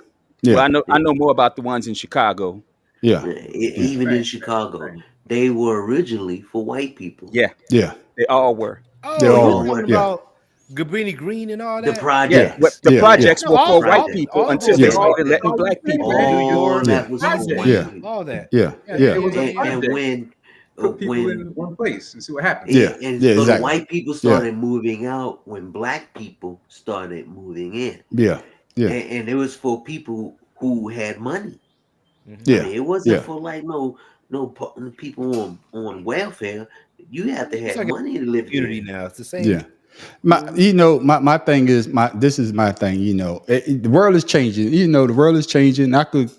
Well, I know more about the ones in Chicago. Yeah. Even in Chicago, they were originally for white people. Yeah. They all were. Oh, they all were. About Cabrini Green and all that. The projects. Yeah. The projects were for white people until they started letting black people. All that was for white people. All that. Yeah. It was and when put people in one place and see what happens. So exactly. The white people started moving out when black people started moving in. Yeah. And it was for people who had money. Yeah. It wasn't for like no people on welfare. You have to have money to live here. Now it's the same. Yeah. My thing is this is my thing. The world is changing. The world is changing. I could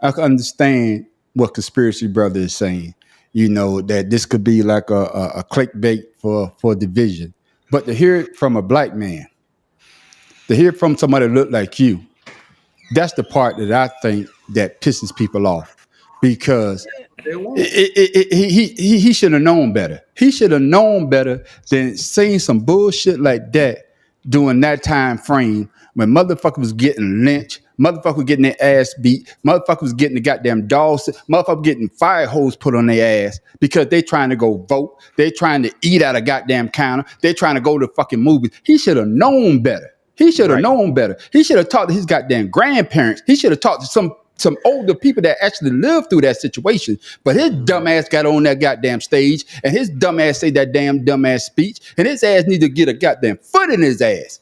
understand what conspiracy brother is saying. That this could be like a clickbait for division, but to hear it from a black man, to hear it from somebody that look like you, that's the part that I think that pisses people off because They won't. he should have known better. He should have known better than saying some bullshit like that during that time frame when motherfuckers was getting lynched, motherfuckers getting their ass beat, motherfuckers getting the goddamn dogs, motherfuckers getting fire hose put on their ass because they trying to go vote, they trying to eat out a goddamn counter, they trying to go to fucking movies. He should have known better. He should have known better. He should have talked to his goddamn grandparents. He should have talked to some older people that actually lived through that situation. But his dumb ass got on that goddamn stage and his dumb ass say that damn dumb ass speech and his ass need to get a goddamn foot in his ass.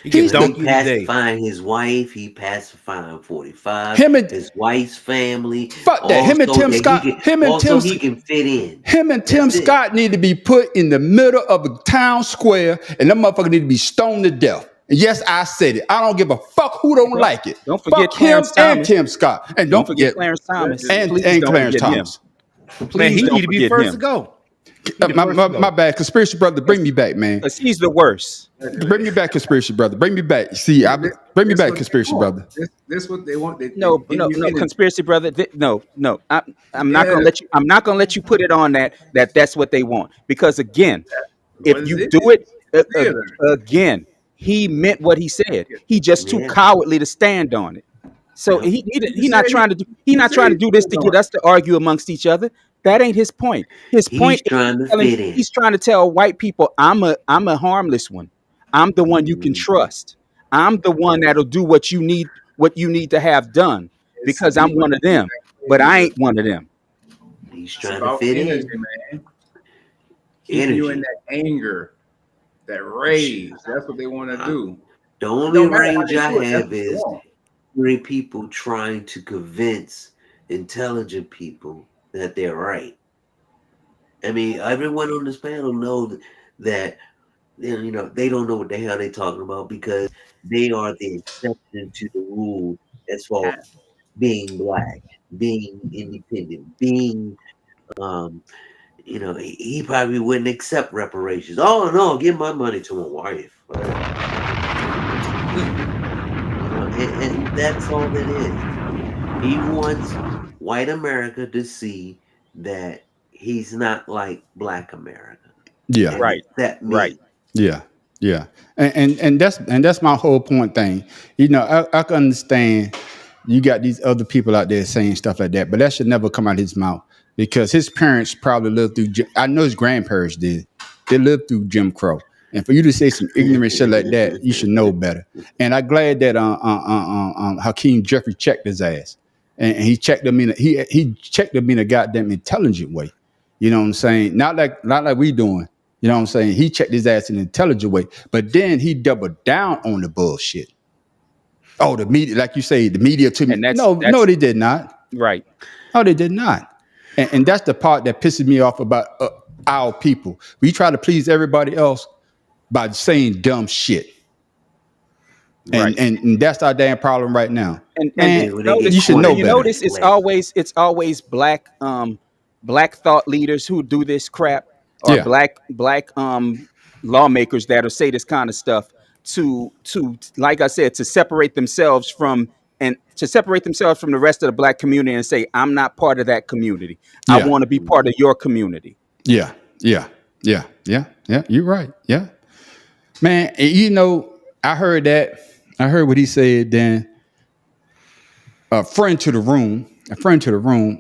He's pacifying his wife. He pacifying 45. His wife's family. Fuck that. Him and Tim Scott. He can fit in. Him and Tim Scott need to be put in the middle of a town square, and them motherfuckers need to be stoned to death. And yes, I said it. I don't give a fuck who don't like it. Don't forget fuck him Clarence Thomas. and Tim Scott, and don't forget Clarence Thomas and Clarence Thomas. Man, he need to be first to go. My bad, conspiracy brother. Bring me back, man. Because he's the worst. Bring me back, conspiracy brother. Bring me back. See, bring me back, conspiracy brother. This what they want. No, conspiracy brother. No. I'm not gonna let you. I'm not gonna let you put it on that's what they want. Because again, if you do it again, he meant what he said. He just too cowardly to stand on it. So he not trying to do this to get us to argue amongst each other. That ain't his point. His point is he's trying to tell white people, I'm a harmless one. I'm the one you can trust. I'm the one that'll do what you need to have done because I'm one of them. But I ain't one of them. He's trying to fit in, man. Keep you in that anger, that rage. That's what they want to do. The only rage I have is hearing people trying to convince intelligent people that they're right. I mean, everyone on this panel knows that they don't know what the hell they're talking about because they are the exception to the rule as far as being black, being independent, being he probably wouldn't accept reparations. Oh no, give my money to my wife. And that's all it is. He wants white America to see that he's not like black America. Yeah. And right. Yeah. And that's my whole point thing. I can understand you got these other people out there saying stuff like that, but that should never come out of his mouth because his parents probably lived through. I know his grandparents did. They lived through Jim Crow. And for you to say some ignorant shit like that, you should know better. And I'm glad that Hakeem Jeffrey checked his ass, and he checked him in. He checked him in a goddamn intelligent way. You know what I'm saying? Not like we doing. You know what I'm saying? He checked his ass in an intelligent way, but then he doubled down on the bullshit. Oh, the media, like you say, the media to me. No, they did not. Right. No, they did not. And that's the part that pisses me off about our people. We try to please everybody else by saying dumb shit. And that's our damn problem right now. And you should know better. You notice it's always black thought leaders who do this crap or black lawmakers that'll say this kind of stuff to like I said, to separate themselves from the rest of the black community and say, I'm not part of that community. I want to be part of your community. Yeah. You're right. Yeah. Man, I heard that. I heard what he said. Then a friend to the room,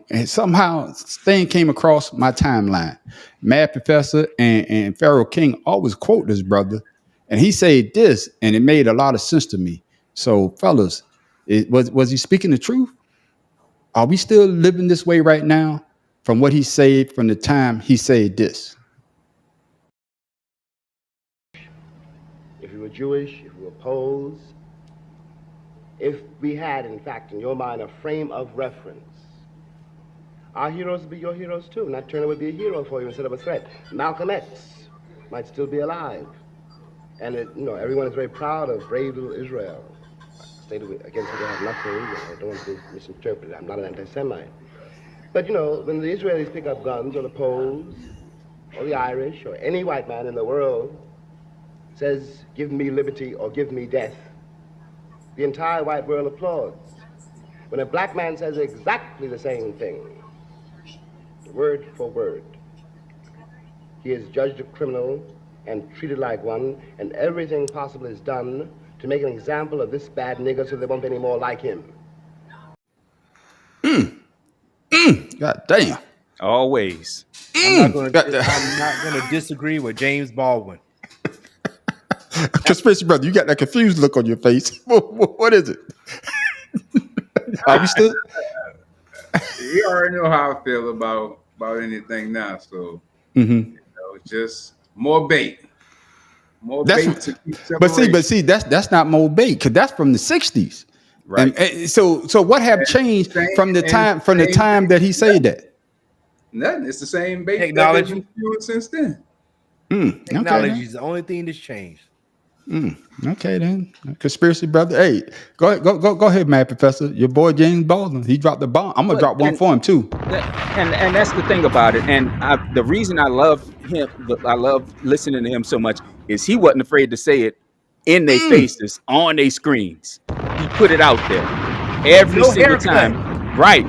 and somehow thing came across my timeline. Mad Professor and Pharaoh King always quote this brother, and he said this, and it made a lot of sense to me. So, fellas, was he speaking the truth? Are we still living this way right now? From what he said, from the time he said this. If you were Jewish, if you were Poles, if we had, in fact, in your mind, a frame of reference, our heroes would be your heroes too. Nat Turner would be a hero for you instead of a threat. Malcolm X might still be alive. And everyone is very proud of brave little Israel, a state against which I have nothing. I don't want to be misinterpreted. I'm not an anti-Semite. But when the Israelis pick up guns, or the Poles, or the Irish, or any white man in the world says, "Give me liberty or give me death," the entire white world applauds. When a black man says exactly the same thing, word for word, he is judged a criminal and treated like one, and everything possible is done to make an example of this bad nigger so there won't be any more like him. God damn. Always. I'm not going to disagree with James Baldwin. Conspiracy brother, you got that confused look on your face. What is it? Are we still? You already know how I feel about anything now. So just more bait. More bait to keep separation. But see, that's not more bait, because that's from the 60s. Right. And so what have changed from the time that he said that? Nothing. It's the same bait Technology. that they've been doing since then. Technology is the only thing that's changed. Okay then, conspiracy brother. Hey, go ahead, man, Professor. Your boy James Baldwin, he dropped the bomb. I'm gonna drop one for him too. And that's the thing about it. And the reason I love him, I love listening to him so much, is he wasn't afraid to say it in their faces, on their screens. He put it out there every single time. Right,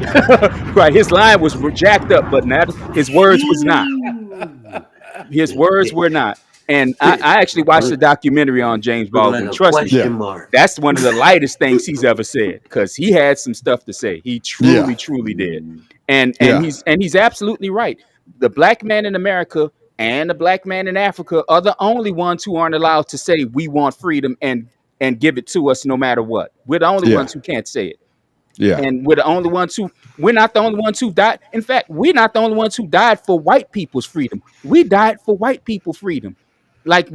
right. His line was jacked up, but not his words was not. His words were not. And I actually watched the documentary on James Baldwin. Like Trust me, that's one of the lightest things he's ever said, because he had some stuff to say. He truly did. And he's absolutely right. The black man in America and the black man in Africa are the only ones who aren't allowed to say we want freedom and give it to us no matter what. We're the only ones who can't say it. Yeah. And we're not the only ones who died. In fact, we're not the only ones who died for white people's freedom. We died for white people's freedom. Like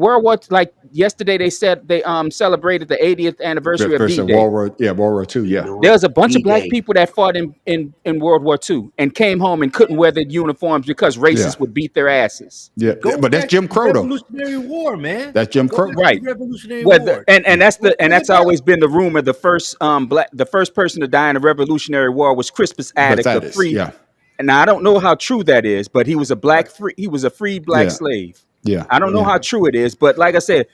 like yesterday they said they celebrated the 80th anniversary of D-Day. World War II. Yeah. There was a bunch of black people that fought in World War II and came home and couldn't wear their uniforms because racists would beat their asses. Yeah, but that's Jim Crow though. Revolutionary War, man. That's Jim Crow, right? Revolutionary War. And that's always been the rumor. The first person to die in the Revolutionary War was Crispus Attucks, the free. Yeah. And now I don't know how true that is, but he was a free black slave. Yeah, I don't know how true it is, but like I said,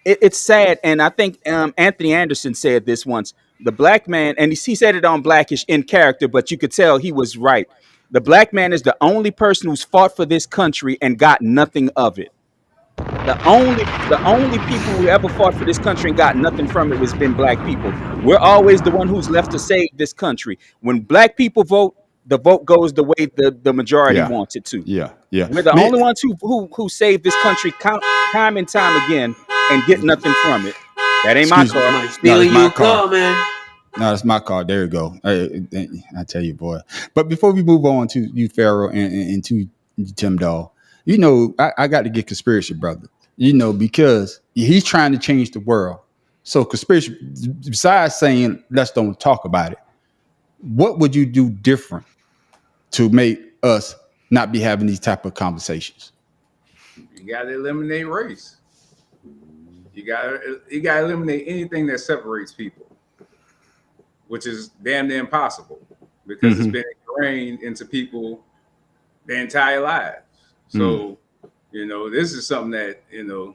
it's sad, and I think Anthony Anderson said this once. The black man, and he said it on Blackish in character, but you could tell he was right. The black man is the only person who's fought for this country and got nothing of it. The only people who ever fought for this country and got nothing from it has been black people. We're always the one who's left to save this country. When black people vote, the vote goes the way the majority wants it to. Yeah. We're the only ones who save this country time and time again and get nothing from it. That ain't my car. Stealing your car, man. No, that's my car. There you go. I tell you, boy. But before we move on to you, Pharaoh, and to Tim Dahl, I got to get conspiracy brother. Because he's trying to change the world. So conspiracy, besides saying let's don't talk about it, what would you do different to make us not be having these type of conversations? You got to eliminate race. You got to eliminate anything that separates people, which is damn near impossible because it's been ingrained into people their entire lives. So, this is something that, it'll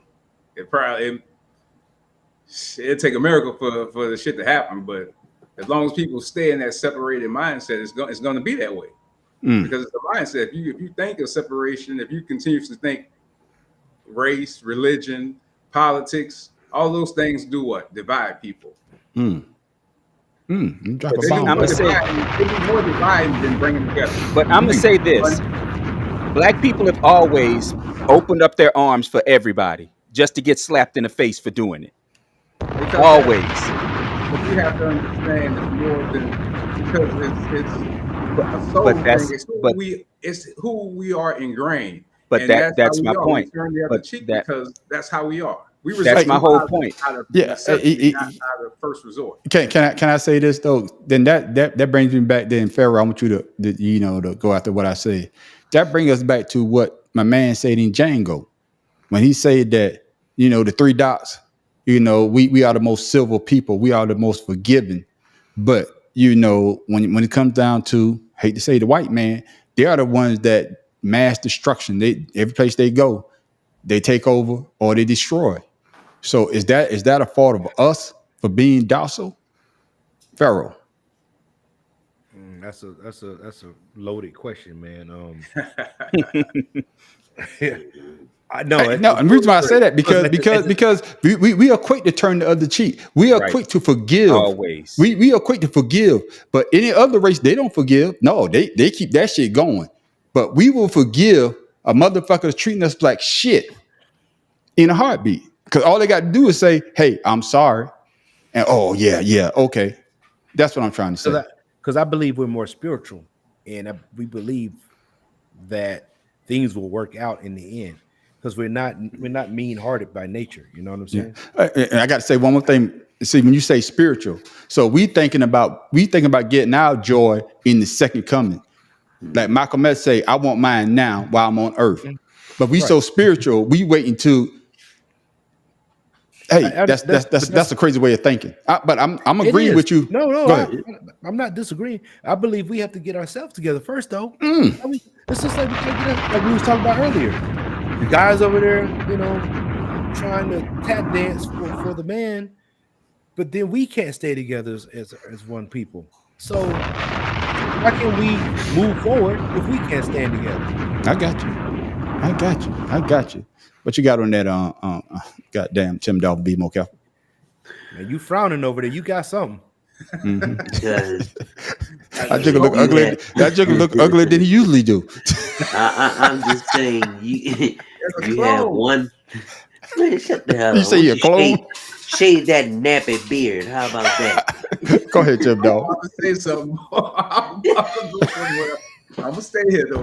take a miracle for the shit to happen. But as long as people stay in that separated mindset, it's going to be that way. Because it's a mindset. If you think of separation, if you continue to think race, religion, politics, all those things do what? Divide people. I'm gonna say they be more divided than bringing together. But I'm gonna say this: black people have always opened up their arms for everybody, just to get slapped in the face for doing it. Because always. But you have to understand it's more than because it's a soul thing. It's who we are ingrained. But that's my point. We turn the other cheek because that's how we are. That's my whole point. Out of necessity, not out of first resort. Can I say this though? Then that brings me back. Then Pharaoh, I want you to go after what I say. That brings us back to what my man said in Django when he said that the three dots. We are the most civil people. We are the most forgiving. But when it comes down to, hate to say, the white man, they are the ones that mass destruction. Every place they go, they take over or they destroy. So is that a fault of us for being docile, Pharaoh? That's a loaded question, man. I know. No, and the reason why I say that because we are quick to turn the other cheek. We are quick to forgive. Always. We are quick to forgive. But any other race, they don't forgive. No, they keep that shit going. But we will forgive a motherfucker that's treating us like shit in a heartbeat. Because all they got to do is say, "Hey, I'm sorry," and oh yeah, okay. That's what I'm trying to say. Because I believe we're more spiritual, and we believe that things will work out in the end. Because we're not mean-hearted by nature. You know what I'm saying? And I got to say one more thing. See, when you say spiritual, so we thinking about getting our joy in the second coming. Like Malcolm X say, "I want mine now while I'm on earth." But we so spiritual, we waiting to. Hey, that's a crazy way of thinking. But I'm agreeing with you. No, Go ahead. I'm not disagreeing. I believe we have to get ourselves together first, though. It's just like we was talking about earlier. The guys over there, trying to tap dance for the man, but then we can't stay together as one people. So how can we move forward if we can't stand together? I got you. What you got on that? Goddamn, Tim Dog, be more careful. Man, you frowning over there. You got something. That jigger look ugly. That jigger look uglier than he usually do. I'm just saying, you have one. Man, shut the hell up. You say you're a clone? Shave that nappy beard. How about that? Go ahead, Tim Dog. I'm gonna say something. I'm gonna stay here though.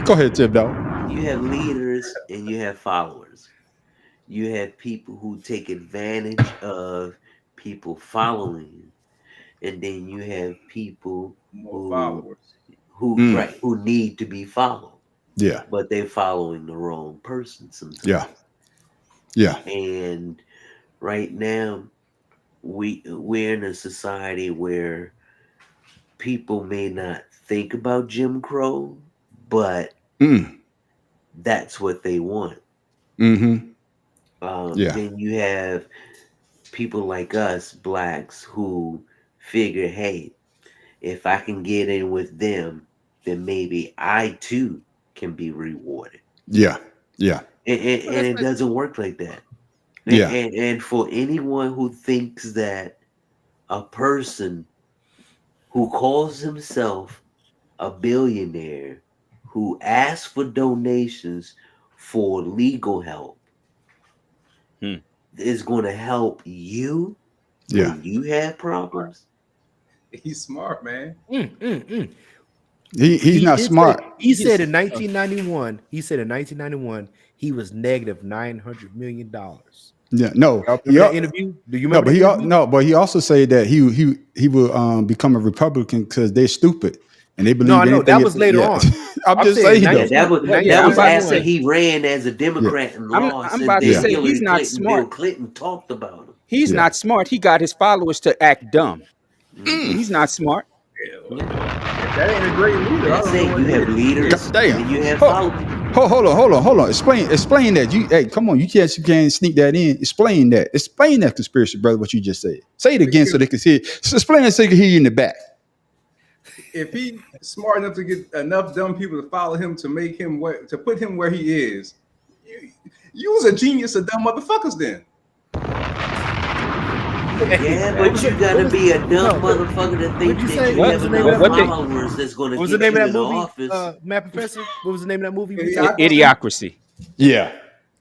Go ahead, Tim Dog. You have leaders and you have followers. You have people who take advantage of people following you, and then you have people who need to be followed. Yeah, but they're following the wrong person sometimes. Yeah. And right now, we're in a society where people may not think about Jim Crow, but that's what they want. Then you have people like us, blacks, who figure, hey, if I can get in with them, then maybe I too can be rewarded. Yeah. And it doesn't work like that. And for anyone who thinks that a person who calls himself a billionaire, who asks for donations for legal help, is going to help you when you have problems. He's smart, man. He's not smart. He said in 1991, he was negative $900 million. Yeah, no. Interview? Do you remember? But he also said that he will become a Republican because they're stupid and they believe. No, that was later on. I'm just saying that was after he ran as a Democrat and lost. I'm about to say he's not smart. Bill Clinton talked about him. He's not smart. He got his followers to act dumb. He's not smart. That ain't a great leader. I say you have leaders. And you have followers. Hold on. Explain that. Hey, come on. You can't sneak that in. Explain that. Explain that conspiracy, brother. What you just said. Say it again so they can hear. Explain it so they can hear you in the back. If he's smart enough to get enough dumb people to follow him to make him to put him where he is, you was a genius of dumb motherfuckers then. Yeah, but you gotta be a dumb motherfucker to think that you have enough followers that's gonna get you in the office. Mad Professor? What was the name of that movie? Idiocracy. Yeah,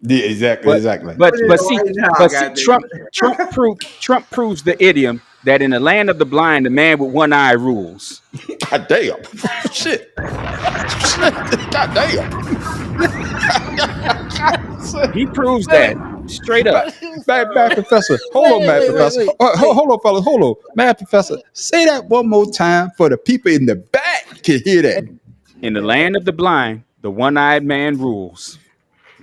exactly. But Trump proves the idiom that in the land of the blind, the man with one eye rules. God damn. Shit. God damn. He proves that straight up. Mad Professor. Hold on, Mad Professor. Hold on, fellas. Hold on. Mad Professor, say that one more time for the people in the back can hear that. In the land of the blind, The one-eyed man rules.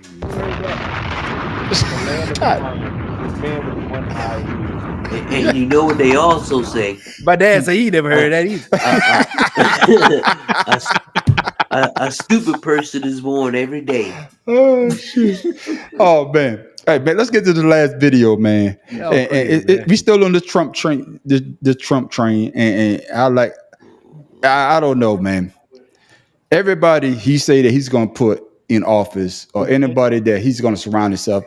You heard that? The land of the blind. This man with one eye rules. And you know what they also say? My dad said he never heard that either. A stupid person is born every day. Oh shit! Oh man! Hey man, let's get to the last video, man. We still on the Trump train, the Trump train, and I don't know, man. Everybody he say that he's gonna put in office, or anybody that he's gonna surround himself,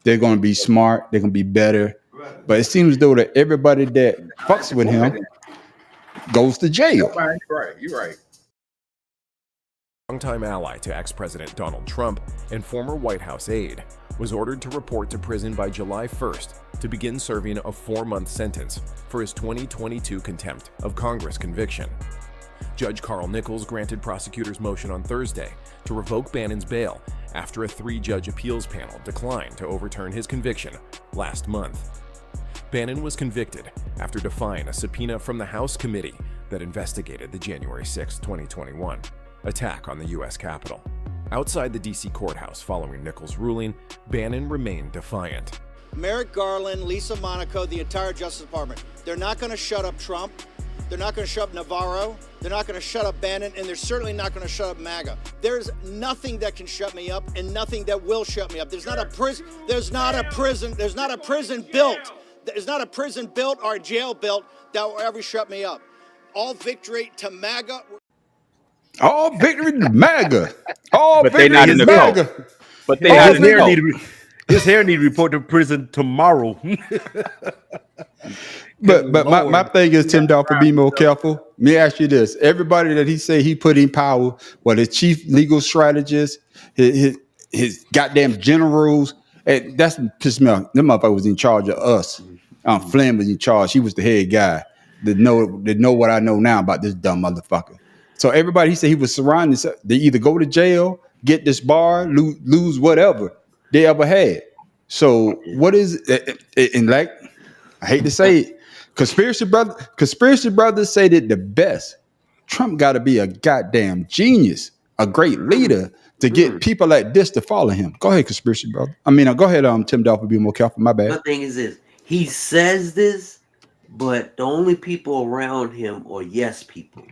they're gonna be smart, they're gonna be better. But it seems though that everybody that fucks with him goes to jail. You're right. Longtime ally to ex-President Donald Trump and former White House aide, was ordered to report to prison by July 1st to begin serving a 4-month sentence for his 2022 contempt of Congress conviction. Judge Carl Nichols granted prosecutors' motion on Thursday to revoke Bannon's bail after a 3-judge appeals panel declined to overturn his conviction last month. Bannon was convicted after defying a subpoena from the House committee that investigated the January 6, 2021 attack on the U.S. Capitol. Outside the D.C. courthouse following Nichols' ruling, Bannon remained defiant. Merrick Garland, Lisa Monaco, the entire Justice Department, they're not going to shut up Trump. They're not going to shut up Navarro. They're not going to shut up Bannon, and they're certainly not going to shut up MAGA. There's nothing that can shut me up, and nothing that will shut me up. There's not a prison. There's not a prison. There's not a prison built. There's not a prison built or a jail built that will ever shut me up. All victory to MAGA. All victory to MAGA. All But victory they not to in the MAGA. cult. But they not in the cult. His hair need to report to prison tomorrow. But my thing is, Tim Dolphin, be more careful. Let me ask you this: everybody that he say he put in power, what his chief legal strategist, his goddamn generals, that's pissed me off. Them motherfucker was in charge of us. Flynn was in charge. He was the head guy. That know what I know now about this dumb motherfucker. So everybody he said he was surrounding. They either go to jail, get disbarred, lose whatever they ever had. So what is it? And like I hate to say it, conspiracy brothers say that the best. Trump got to be a goddamn genius, a great leader to get people like this to follow him. Go ahead, conspiracy brother. Go ahead, Tim Dolphin, be more careful. My bad. My thing is this: he says this, but the only people around him are yes people.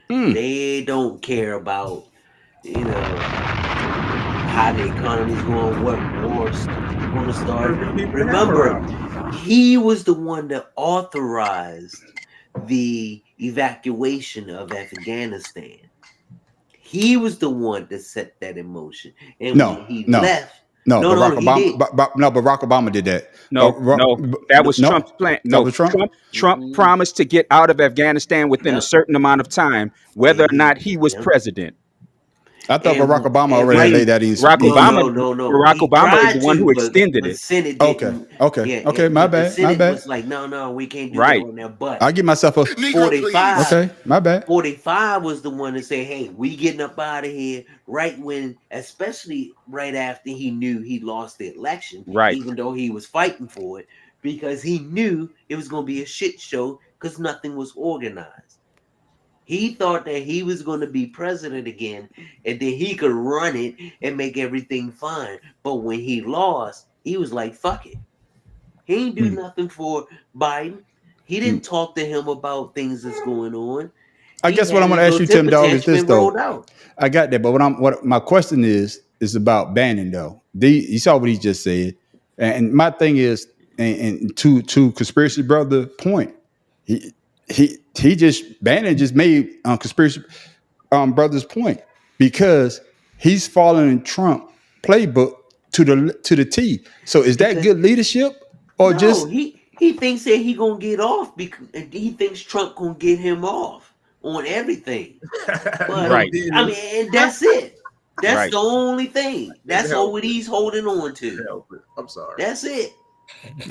They don't care about how the economy's going, what wars going to start. Remember, he was the one that authorized the evacuation of Afghanistan. He was the one that set that in motion. And when he left. Barack Obama did that. That was Trump's plan. No, Trump promised to get out of Afghanistan within a certain amount of time, whether or not he was president. I thought Barack Obama already laid that in. Barack Obama is the one who extended it. Okay, my bad. Was like, no, we can't do that right now. But I give myself a 45. Okay, my bad. 45 was the one to say, hey, we getting up out of here right when, especially right after he knew he lost the election, right? Even though he was fighting for it, because he knew it was going to be a shit show because nothing was organized. He thought that he was going to be president again and then he could run it and make everything fine. But when he lost, he was like, fuck it. He ain't do nothing for Biden. He didn't talk to him about things that's going on. I guess what I'm going to ask you, Tim Dog, is this though. I got that, but what my question is about Bannon though. You saw what he just said, and my thing is, and to conspiracy brother point, Bannon just made conspiracy brother's point because he's following Trump playbook to the T. So is that good leadership or just he thinks that he gonna get off because he thinks Trump gonna get him off on everything. But, right. I mean, and that's it. That's the only thing. That's all what he's holding on to. I'm sorry. That's it.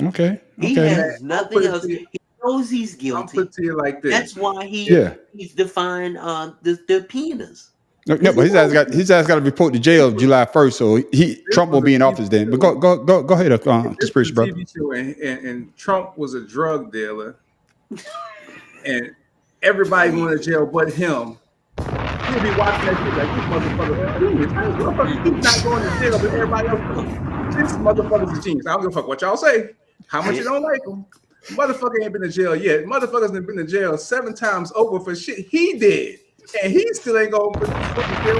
Okay. He has nothing else. He knows he's guilty. I'll put it to you like this. That's why he's defying the penis. No, but his ass got to report to jail July 1st, so Trump will be in office then. But go ahead, conspiracy brother. TV show, and Trump was a drug dealer, and everybody went to jail but him. he'll be watching that shit like this motherfucker. Genius. I don't give a fuck. He's not going to jail, but everybody else goes. This motherfucker's a genius. I don't give a fuck what y'all say. How much you don't like him. Motherfucker ain't been in jail yet. Motherfuckers have been in jail 7 times over for shit he did. And he still ain't going to jail.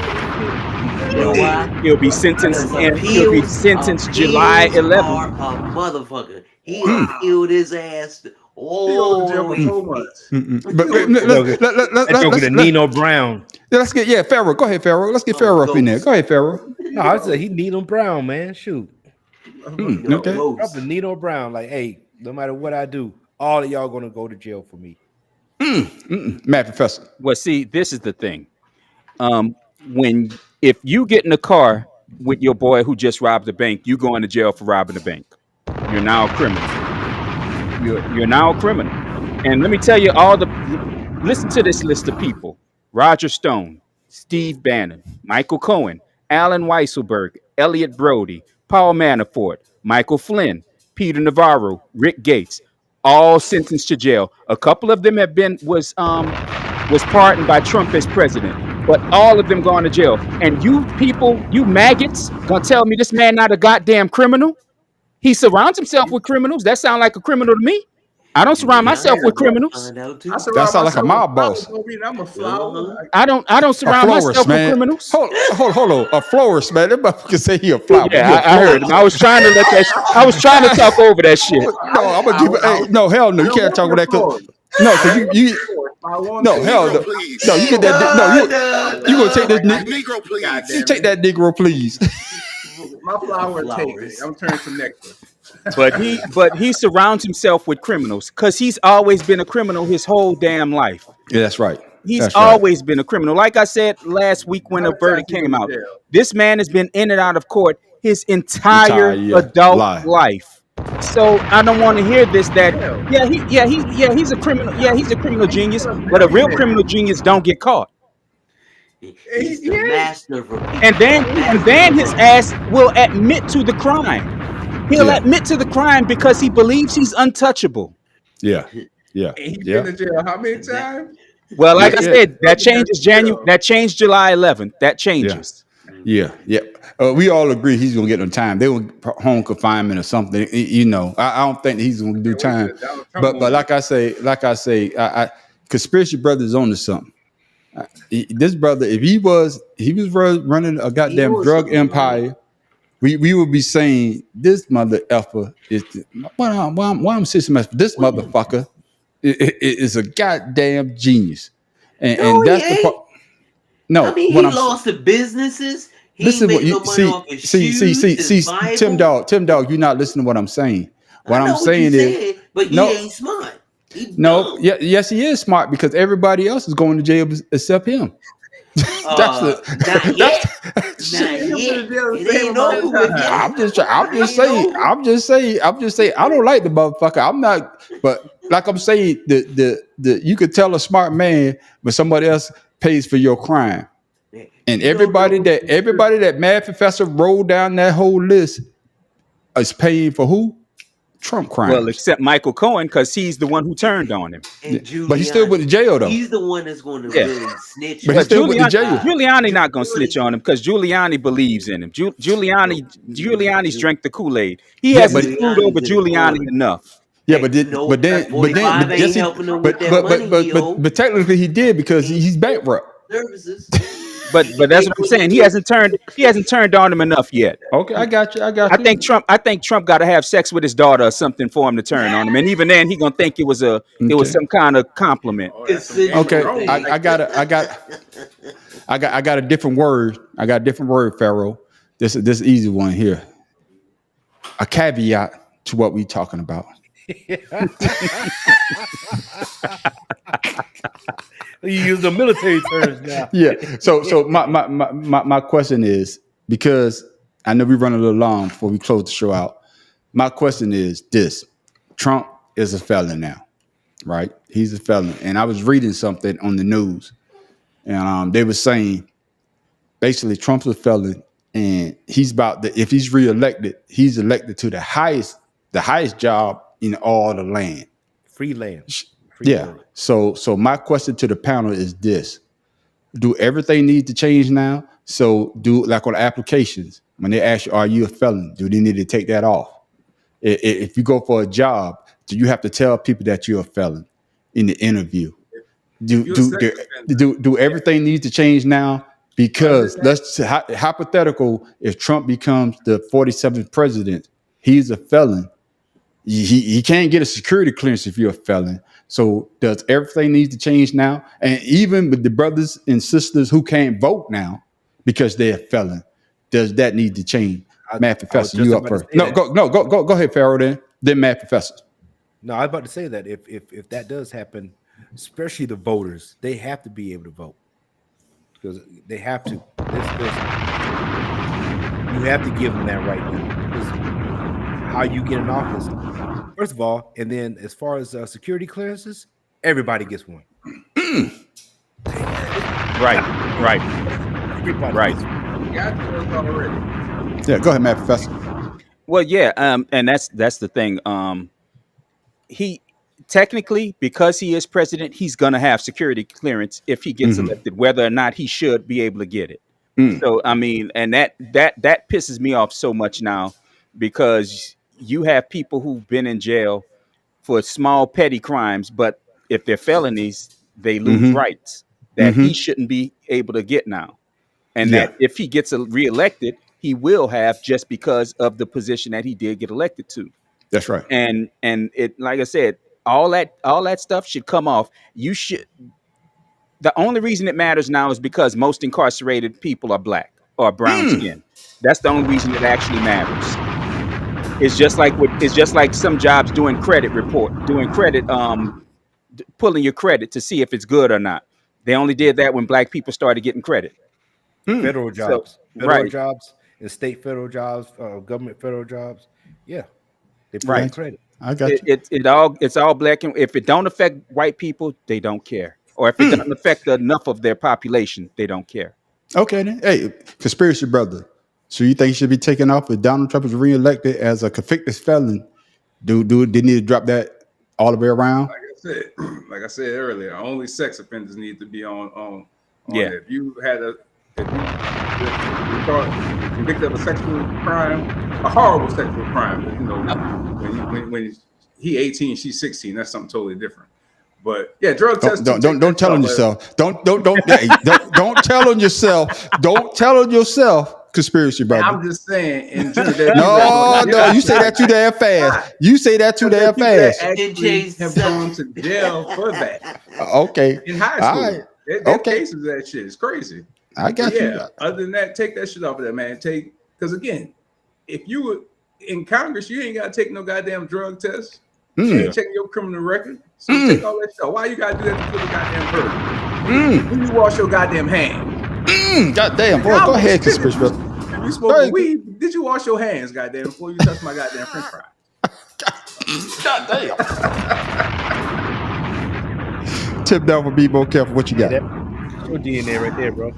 You know why? He'll be sentenced. He'll be sentenced July 11th. A motherfucker. He killed his ass. Oh, so much. Let's go get Nino Brown. Let's get Pharaoh. Go ahead, Pharaoh. Let's get Pharaoh up in there. Go ahead, Pharaoh. No, I said he Nino Brown, man. Shoot. Okay. Up in Nino Brown, like, hey, no matter what I do, all of y'all gonna go to jail for me. Mad Professor. Well, see, this is the thing. If you get in a car with your boy who just robbed a bank, you going to jail for robbing the bank. You're now a criminal. You're now a criminal. And let me tell you listen to this list of people: Roger Stone, Steve Bannon, Michael Cohen, Alan Weisselberg, Elliot Brody, Paul Manafort, Michael Flynn, Peter Navarro, Rick Gates, all sentenced to jail. A couple of them was pardoned by Trump as president, but all of them gone to jail. And you people, you maggots, gonna tell me this man not a goddamn criminal? He surrounds himself with criminals. That sound like a criminal to me. I don't surround myself with criminals. That sound like a mob boss. I'm a flower. I don't surround myself with criminals. Hold on. A florist, man. That motherfucker say he a flower. Yeah, I heard him. I was trying to talk over that shit. No, I'm gonna give it. No, hell no. You can't talk over that. Because you no, hell no. No, you get that. No, you gonna take this Negro, please. You take that Negro, please. My flower takes. I'm turning to nectar. But he surrounds himself with criminals because he's always been a criminal his whole damn life. Yeah, that's right. He's always been a criminal. Like I said last week when the verdict came out, this man has been in and out of court his entire adult life. So I don't want to hear this that he's a criminal. Yeah, he's a criminal genius, but a real criminal genius don't get caught. He's the master of and then his ass will admit to the crime. He'll admit to the crime because he believes he's untouchable. Yeah. And he's been in jail how many times? Well, like I said, that changes That changed July 11th. That changes. Yeah. We all agree he's gonna get no time. They will home confinement or something. You know, I don't think he's gonna do time. But like I say, Conspiracy Brothers on to something. This brother, if he was running a goddamn drug empire, we would be saying this mother effer is why I'm systematic. This motherfucker is a goddamn genius, and that's the part. No, I mean, he lost the businesses. He made no money off his shoes, Tim Dog, you're not listening to what I'm saying. What I'm saying is, but he ain't smart. Yes, he is smart because everybody else is going to jail except him. I'm just saying. I don't like the motherfucker. I'm not, but like I'm saying, the you could tell a smart man, but somebody else pays for your crime. And everybody that Mad Professor rolled down that whole list is paying for who? Trump crimes. Well, except Michael Cohen, because he's the one who turned on him. But he's still with the jail, though. He's the one that's going to really snitch. But he's still with the jail. Giuliani not going to snitch on him because Giuliani believes in him. Giuliani's drank the Kool-Aid. He hasn't screwed over Giuliani enough. Yeah, but technically he did because he's bankrupt. Services. But that's what I'm saying. He hasn't turned on him enough yet. Okay, I got you. I think Trump got to have sex with his daughter or something for him to turn on him. And even then, he gonna think it was some kind of compliment. Okay, I got a different word. I got a different word, Pharaoh. This easy one here. A caveat to what we talking about. You use the military terms now. Yeah. So my question is, because I know we run a little long before we close the show out. My question is this: Trump is a felon now, right? He's a felon, and I was reading something on the news, and they were saying basically Trump's a felon, and he's if he's reelected, he's elected to the highest job in all the land. Free land. Yeah. So my question to the panel is this: Do everything need to change now? So do like on applications when they ask you, "Are you a felon?" Do they need to take that off? If you go for a job, do you have to tell people that you're a felon in the interview? If you're a sex offender, Do everything need to change now? other Because than hypothetical, if Trump becomes the 47th president, he's a felon. He can't get a security clearance if you're a felon. So does everything need to change now? And even with the brothers and sisters who can't vote now because they're a felon, does that need to change? Math I was Professor, just you up about to first. say No, that. go ahead, Pharaoh. Then Math Professor. No, I was about to say that if that does happen, especially the voters, they have to be able to vote because they have to. You have to give them that right now. Because how you get in office, first of all, and then as far as security clearances, everybody gets one. Right. Everybody Right. gets one. you got yours already. Yeah, go ahead, Math Professor. Well, yeah, and that's the thing. He technically, because he is president, he's gonna have security clearance if he gets elected, whether or not he should be able to get it. So I mean, and that pisses me off so much now because you have people who've been in jail for small petty crimes, but if they're felonies, they lose rights that he shouldn't be able to get now. And Yeah, that if he gets reelected, he will have just because of the position that he did get elected to. that's right. And it, like I said, all that stuff should come off. You should. The only reason it matters now is because most incarcerated people are black or brown skin. That's the only reason it actually matters. It's just like some jobs doing credit, pulling your credit to see if it's good or not. They only did that when black people started getting credit. Federal So jobs, right, and state federal jobs, government federal jobs. Yeah, they pull your right. credit. I got you. It's all black, and if it don't affect white people, they don't care. Or if it doesn't affect enough of their population, they don't care. Okay, then. Hey, conspiracy brother. So you think he should be taken off if Donald Trump is reelected as a convicted felon? They need to drop that all the way around? Like I said earlier, only sex offenders need to be on Yeah. it. If you were convicted of a sexual crime, a horrible sexual crime, you know, when he 18, she's 16, that's something totally different. But yeah, drug test. Don't tell on yourself. Don't hey, don't tell on yourself. Don't tell on yourself, conspiracy brother. I'm just saying, in general, No, you say that too damn fast. You say that too damn fast. Actually have gone to jail for that. Okay. In high school. All right. There Okay. cases of that shit. It's crazy. I got you. Other than that, take that shit off of that, man. Because again, if you were in Congress, you ain't got to take no goddamn drug test. You ain't checking your criminal record. So take all that shit. Why you got to do that to feel the goddamn burden? When you wash your goddamn hands. Goddamn, boy, go ahead, conspiracy brother. If you smoke weed, did you wash your hands, goddamn, before you touch my goddamn french fry? Goddamn. Tip down for be more careful what you got. Your DNA right there, bro.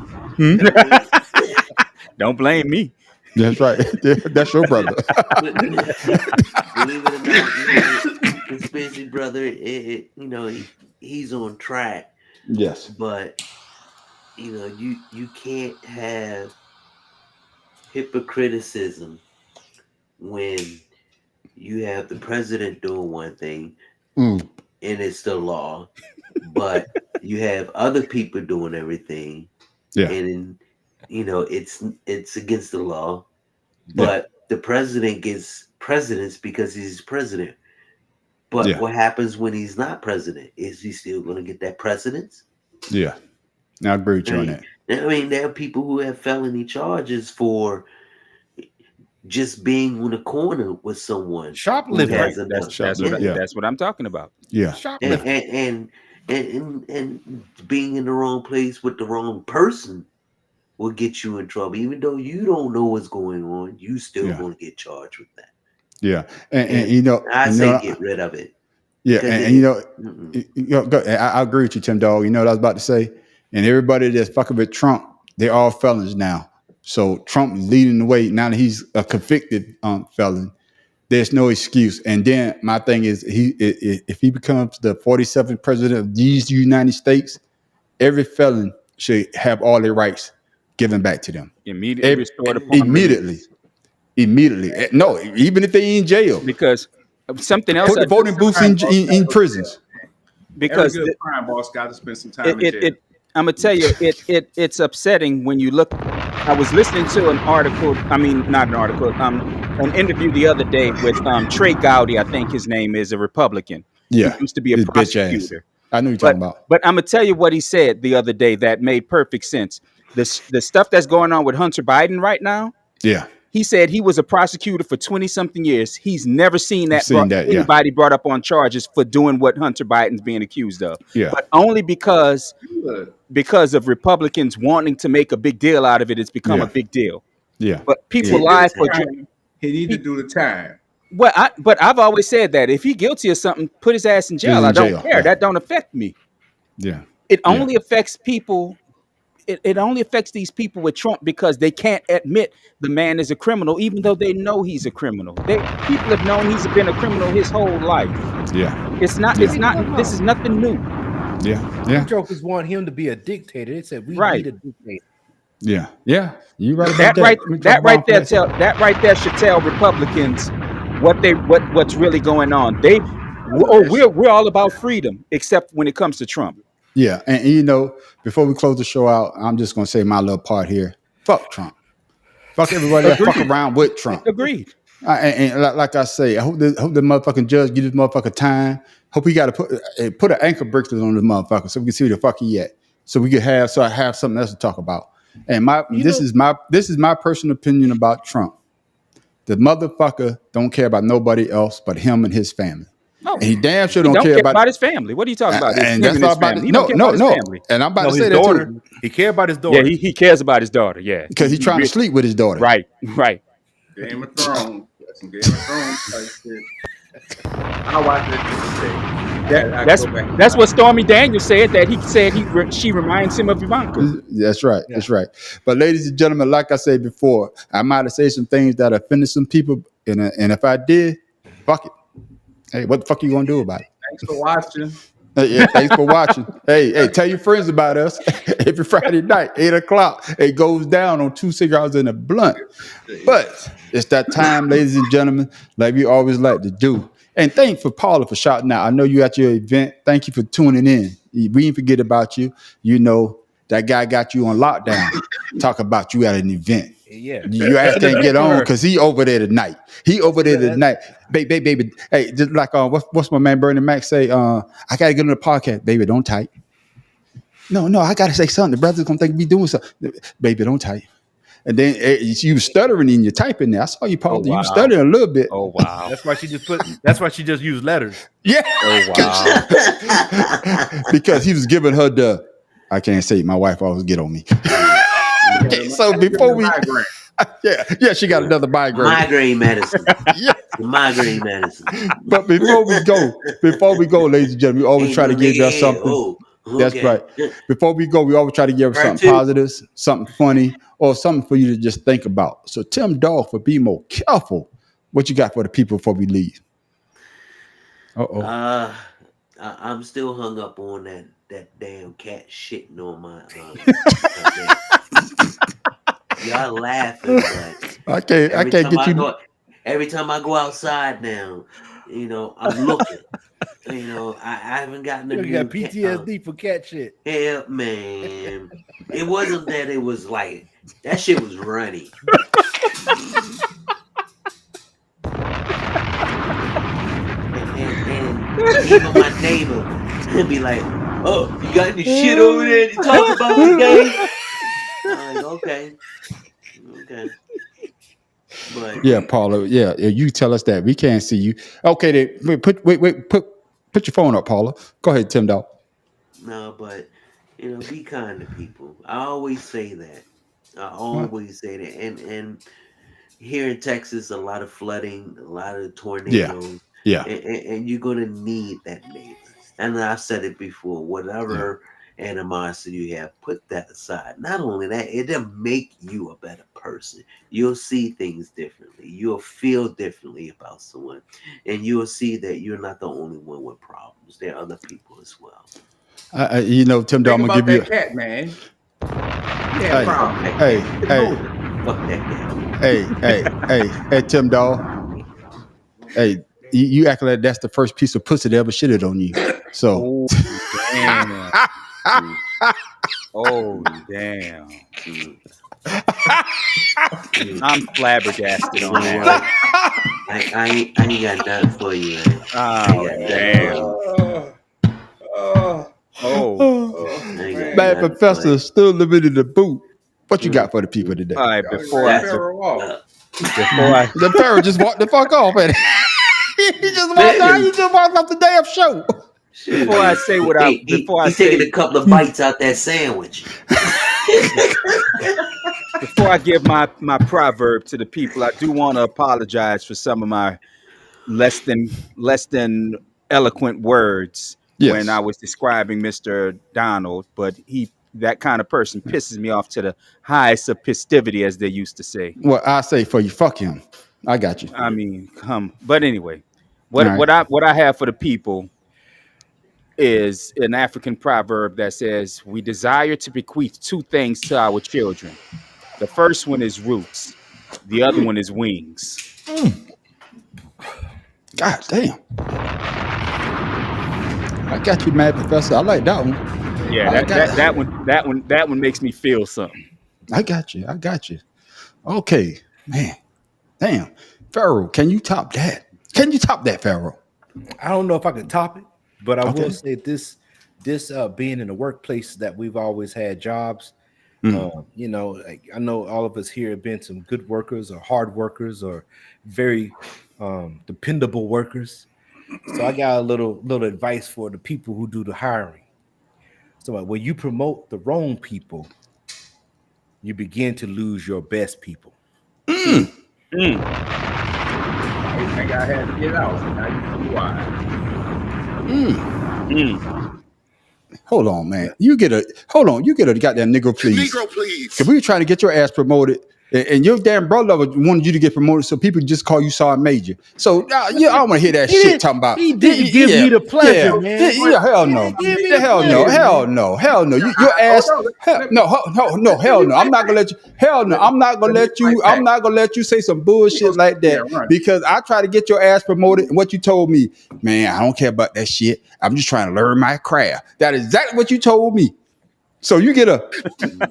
Don't blame me. That's right. That's your brother. Believe it or not, conspiracy brother, he's on track. Yes. But you can't have hypocriticism when you have the president doing one thing and it's the law, but you have other people doing everything, and it's against the law, but the president gets precedence because he's president. But what happens when he's not president? Is he still going to get that precedence? Yeah, I agree with you on that. I mean, there are people who have felony charges for just being on the corner with someone. Shoplifting. That's what I'm talking about. Yeah. Shoplifting. And being in the wrong place with the wrong person will get you in trouble. Even though you don't know what's going on, you still going to get charged with that. Yeah. And I say get rid of it. Yeah. I agree with you, Tim Dog. You know what I was about to say? And everybody that's fucking with Trump, they're all felons now. So Trump is leading the way. Now that he's a convicted felon, there's no excuse. And then my thing is, if he becomes the 47th president of these United States, every felon should have all their rights given back to them. Immediately restored upon Immediately. release. Immediately. No, even if they in jail. Because something else. Put the voting booths in prisons. Because every good crime boss got to spend some time in jail. I'm gonna tell you, it's upsetting when you look. I was listening to an article. I mean, not an article. An interview the other day with Trey Gowdy. I think his name is, a Republican. Yeah, who used to be a his bitch ass. prosecutor. I know you're talking about. But I'm gonna tell you what he said the other day that made perfect sense. The stuff that's going on with Hunter Biden right now. Yeah. He said he was a prosecutor for 20-something years. He's never seen that, anybody yeah. brought up on charges for doing what Hunter Biden's being accused of. Yeah. But only because of Republicans wanting to make a big deal out of it, it's become a big deal. Yeah. But people lie for. He need to do the time. But I've always said that if he's guilty of something, put his ass in jail. I don't care. That don't affect me. Yeah. It only affects people. It only affects these people with Trump because they can't admit the man is a criminal, even though they know he's a criminal. People have known he's been a criminal his whole life. Yeah. It's not. This is nothing new. Yeah. Yeah. Jokers want him to be a dictator. They said we need a dictator. Yeah. Yeah. You right about that right there should tell Republicans what's really going on. We're all about freedom, except when it comes to Trump. Yeah, and before we close the show out, I'm just gonna say my little part here. Fuck Trump. Fuck everybody that fuck around with Trump. Agreed. And like I say, I hope the motherfucking judge give this motherfucker time. Hope he got to put an anchor bracelet on this motherfucker so we can see where the fuck he at. So we could have something else to talk about. And this is my personal opinion about Trump. The motherfucker don't care about nobody else but him and his family. No, and he damn sure don't care about his family. What are you talking about? And that's not about no. And I'm about to say that too. He care about his daughter. Yeah, he cares about his daughter. Yeah, because he's trying to sleep with his daughter. Right. Game of Thrones. That's some Game of Thrones type shit. I watch it. That's what Stormy Daniels said. That he said she reminds him of Ivanka. That's right. Yeah. That's right. But ladies and gentlemen, like I said before, I might have said some things that offended some people, and if I did, fuck it. Hey, what the fuck are you gonna do about it? Thanks for watching. Yeah, thanks for watching. Hey, tell your friends about us. Every Friday night, 8:00, it goes down on 2 cigars and a blunt. But it's that time, ladies and gentlemen, like we always like to do. And thank for Paula for shouting out. I know you at your event. Thank you for tuning in. We didn't forget about you. That guy got you on lockdown. Talk about you at an event. Yeah, you ass can't get on because he over there tonight. Baby. Hey, just like what's my man Bernie Mac say? I gotta get on the podcast, baby. Don't type. No, I gotta say something. The brother's gonna think we doing something, baby. Don't type. And then you stuttering in your typing there. I saw you, Paul. You stuttering a little bit. Oh wow. That's why she just used letters. Yeah. Oh wow. Because he was giving her I can't say it. My wife always get on me. Okay, so before we, she got another migraine medicine. Yeah, migraine medicine. But before we go, ladies and gentlemen, we always try to give y'all something. Oh, okay. That's right. Before we go, we always try to give something positive, something funny, or something for you to just think about. So, Tim Dog, for be more careful, what you got for the people before we leave? I'm still hung up on that damn cat shitting on my. Y'all laughing, but I can't get you. Every time I go outside now, I'm looking. I haven't gotten a. You got PTSD for cat shit. Yeah, man. It wasn't that. It was like that shit was runny. and even my neighbor would be like, "Oh, you got any shit over there to talk about today?" I'm like, okay. But yeah, Paula. Yeah, you tell us that we can't see you. Okay, then put your phone up, Paula. Go ahead, Tim Dog. No, but be kind to people. I always say that. And here in Texas, a lot of flooding, a lot of tornadoes. Yeah. And you're gonna need that neighbor. And I've said it before. Whatever animosity you have, put that aside. Not only that, it'll make you a better person. You'll see things differently. You'll feel differently about someone, and you'll see that you're not the only one with problems. There are other people as well. Tim Dog, I'm gonna give you cat, man. Yeah, hey, Tim Dog. Hey, you act like that's the first piece of pussy that ever shitted on you. So, damn. Oh, damn. I'm flabbergasted on that. I ain't got nothing for you, man. Oh, damn. Man, Professor still living in the boot. What you got for the people today? All right, before the Pharaoh just walked the fuck off, and he just walked out. He just walked off the damn show. Before I say what he's taking a couple of bites out that sandwich. Before I give my proverb to the people, I do want to apologize for some of my less than eloquent words when I was describing Mr. Donald, but that kind of person pisses me off to the highest of festivity, as they used to say. Well, I say for you, fuck him. I got you. I mean, but anyway, what I have for the people is an African proverb that says, we desire to bequeath two things to our children. The first one is roots. The other one is wings. God damn. I got you, Mad Professor. I like that one. Yeah, that one makes me feel something. I got you. Okay, man. Damn. Pharaoh, can you top that? Can you top that, Pharaoh? I don't know if I can top it, but I will say this being in the workplace that we've always had jobs. You know, like, I know all of us here have been some good workers or hard workers or very dependable workers. So I got a little advice for the people who do the hiring. So when you promote the wrong people, you begin to lose your best people. I think I had to get out. Now you see why. Hold on, man. You get a goddamn Negro, please. Negro, please. Because we were trying to get your ass promoted, and your damn brother wanted you to get promoted, so people just call you Sergeant Major. So I don't want to hear that shit talking about. He didn't give me the pleasure, man. Yeah, hell no. Hell no. Your ass. Hell no. I'm not gonna let you. Hell no. I'm not gonna let you. I'm not gonna let you say some bullshit like that because I try to get your ass promoted. And what you told me, man, I don't care about that shit. I'm just trying to learn my craft. That is exactly what you told me. So you get a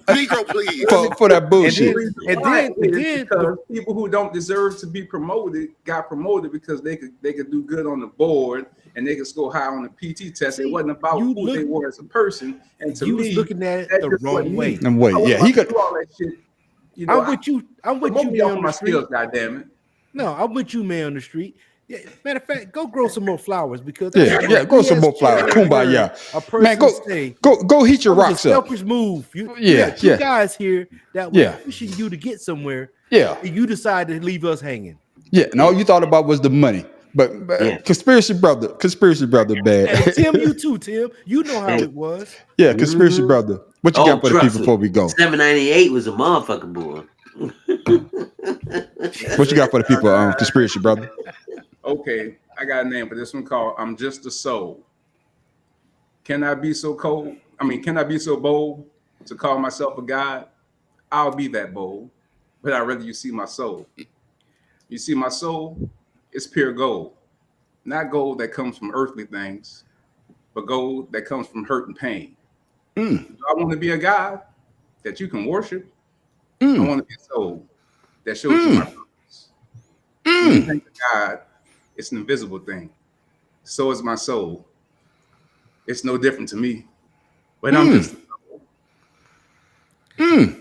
Negro, please, for that bullshit. And then because people who don't deserve to be promoted got promoted because they could do good on the board and they could score high on the PT test. It wasn't about who they were as a person. And to me, was looking at it the wrong way. Yeah, he could do all that shit. You know, I'm with you, man. On my skills, goddammit. No, I'm with you, man, on the street. Yeah, matter of fact, go grow some more flowers because go some more flowers. Kumbaya. Man, go heat your rocks up. Selfish move. You guys here that were pushing you to get somewhere. Yeah, and you decided to leave us hanging. Yeah, and all you thought about was the money. But conspiracy brother, bad. And Tim, you too, Tim. You know how it was. Yeah, conspiracy brother. What you got for the people before we go? 798 was a motherfucking boy. What you got for the people, conspiracy brother? Okay, I got a name for this one called I'm Just a Soul. Can I be so cold? Can I be so bold to call myself a god? I'll be that bold, but I'd rather you see my soul. You see my soul? It's pure gold. Not gold that comes from earthly things, but gold that comes from hurt and pain. Do I want to be a god that you can worship? I want to be a soul that shows you my purpose. When you think of God, it's an invisible thing. So is my soul. It's no different to me. But I'm just a soul.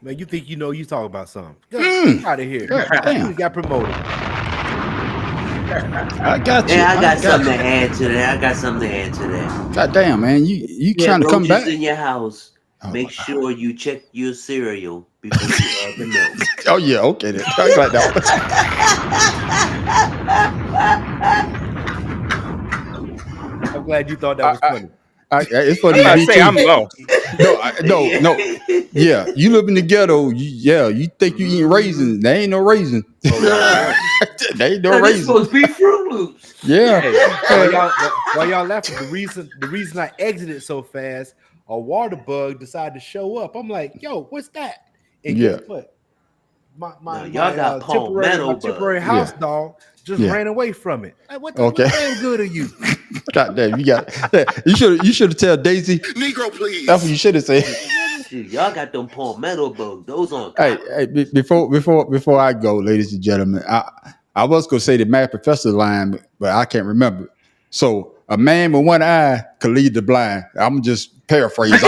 Man, you think you know you talk about something. Get out of here. You got promoted. I got you. Yeah, I got something to add to that. God damn, man. You trying to come back? In your house. Make sure you check your cereal before you add the milk. Oh yeah, okay then. I like that. I'm glad you thought that was funny. It's funny. I say I'm low. No. Yeah, you live in the ghetto. You think you eating raisins? There ain't no raisin. There ain't no raisin. Supposed to be Fruit Loops. Yeah. While y'all laughing, the reason I exited so fast, a water bug decided to show up. I'm like, yo, what's that? And Yeah. guess what? My y'all got palmetto temporary bugs. house dog just Yeah. ran away from it. Like, what Okay. damn good are you? God damn, you should tell Daisy. Negro, please. That's what you should have said. Dude, y'all got them palmetto bugs. Those on Hey, before I go, ladies and gentlemen, I was gonna say the Mad Professor line, but I can't remember. So a man with one eye could lead the blind. I'm just paraphrasing.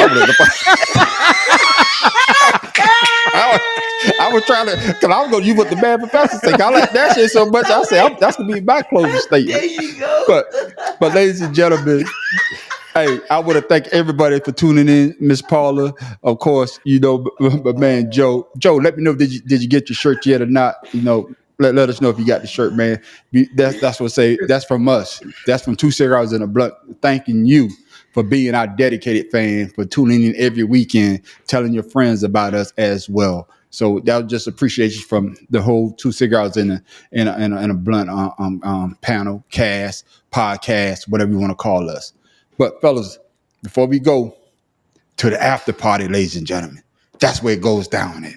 I was trying to, because I was going to use what the Mad Professor said. I like that shit so much. I said that's going to be my closing statement. There you go. But ladies and gentlemen, hey, I want to thank everybody for tuning in. Miss Paula, of course, my man Joe. Joe, let me know did you get your shirt yet or not? Let us know if you got the shirt, man. That's what say. That's from us. That's from Two Cigars and a Blunt. Thanking you for being our dedicated fan, for tuning in every weekend, telling your friends about us as well. So that was just appreciation from the whole Two Cigars in a Blunt panel, cast, podcast, whatever you want to call us. But fellas, before we go to the after party, ladies and gentlemen, that's where it goes down at.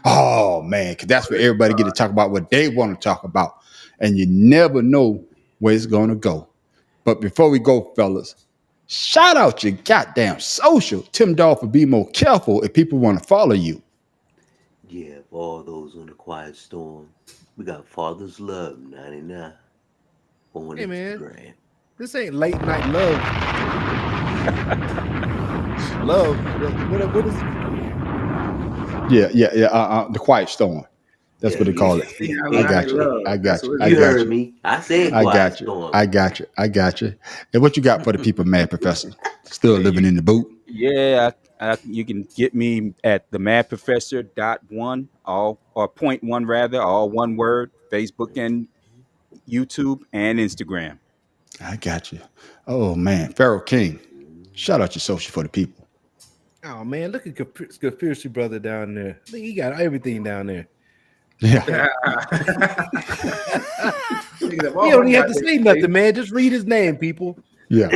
Oh man, because that's where everybody get to talk about what they want to talk about, and you never know where it's gonna go. But before we go, fellas, shout out your goddamn social. Tim Dawg for Be More Careful if people want to follow you. Yeah, for all those on the Quiet Storm, we got Father's Love 99 on Hey, man. Instagram. This ain't late night love. Love. What is it? Yeah. The Quiet Storm. That's what they call it. I got you. You heard me. I said Quiet Storm. I got you. And what you got for the people, Mad Professor? Still living in the boot? Yeah, you can get me at the madprofessor.1, all or .1 rather, all one word, Facebook and YouTube and Instagram. I got you. Oh man, Pharaoh King. Shout out your social for the people. Oh man, look at Conspiracy Brother down there. Look, he got everything down there. Yeah. You don't even have to say nothing, man. Just read his name, people. Yeah.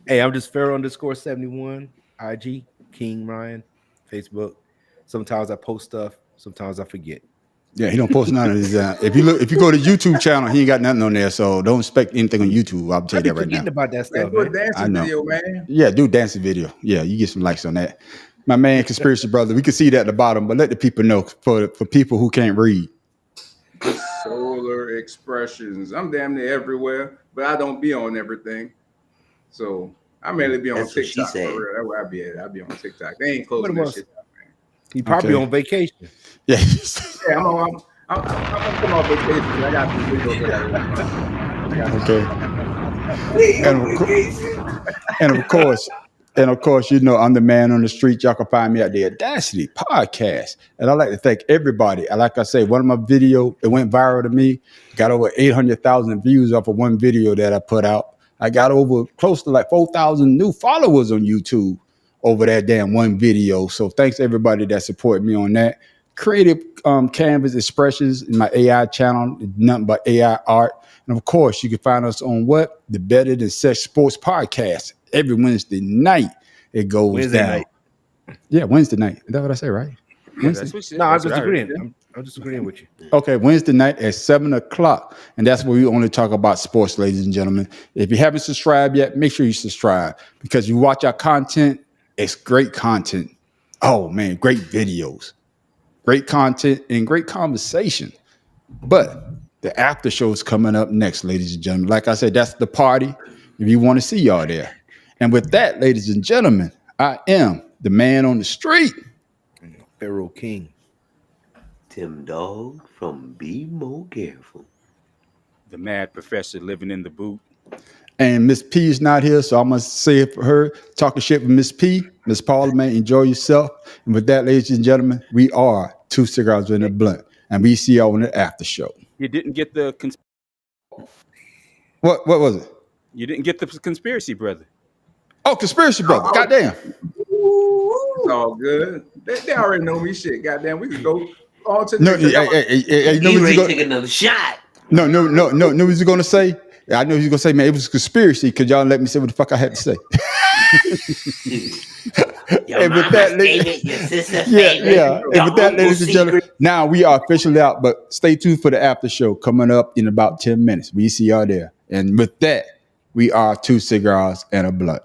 Hey, I'm just Pharaoh_71, IG, King Ryan, Facebook. Sometimes I post stuff, sometimes I forget. Yeah, he don't post none of his. If you go to YouTube channel, he ain't got nothing on there. So don't expect anything on YouTube. I'll tell you that right now. About that stuff, do a man. dancing video, man. Yeah, do a dancing video. Yeah, you get some likes on that. My man, Conspiracy Brother. We can see that at the bottom, but let the people know for people who can't read. Solar Expressions. I'm damn near everywhere, but I don't be on everything. So I mainly be on That's what she TikTok. said. For real. That's where I be at. I be on TikTok. They ain't closing that shit up, man. He probably on vacation. Yeah. Yeah, I'm gonna come off vacation. I got some videos that Okay. And of course, I'm the man on the street. Y'all can find me at the Audacity Podcast. And I'd like to thank everybody. Like I say, one of my videos, it went viral to me. Got over 800,000 views off of one video that I put out. I got over close to like 4,000 new followers on YouTube over that damn one video. So thanks to everybody that supported me on that. Creative Canvas Expressions in my AI channel, nothing but AI art. And of course, you can find us on what? The Better Than Sex Sports Podcast. Every Wednesday night it goes Wednesday down. night. Yeah, Wednesday night. Is that what I say, right? No, I'm just agreeing. I'm just agreeing with you. Okay, Wednesday night at 7:00. And that's where we only talk about sports, ladies and gentlemen. If you haven't subscribed yet, make sure you subscribe because you watch our content. It's great content. Oh man, great videos. Great content and great conversation. But the after show is coming up next, ladies and gentlemen. Like I said, that's the party. If you want to see y'all there. And with that, ladies and gentlemen, I am the man on the street. Pharaoh King. Tim Dawg from Be More Careful. The Mad Professor living in the boot. And Miss P is not here, so I must say it for her. Talking shit with Miss P. Miss Paula, man, enjoy yourself. And with that, ladies and gentlemen, we are Two Cigars in a Blunt. And we see y'all in the after show. You didn't get the What was it? You didn't get the Conspiracy Brother. Oh, Conspiracy Brother. Goddamn. It's all good. They already know me shit. Goddamn, we can go on to No, He ready to take another shot. No, what he's gonna say? I know he's gonna say, man, it was a conspiracy because y'all let me say what the fuck I had to say. Your mama's favorite, your sister's favorite. Yeah. And with that, ladies and gentlemen, now we are officially out, but stay tuned for the after show coming up in about 10 minutes. We see y'all there. And with that, we are 2 cigars and a blunt.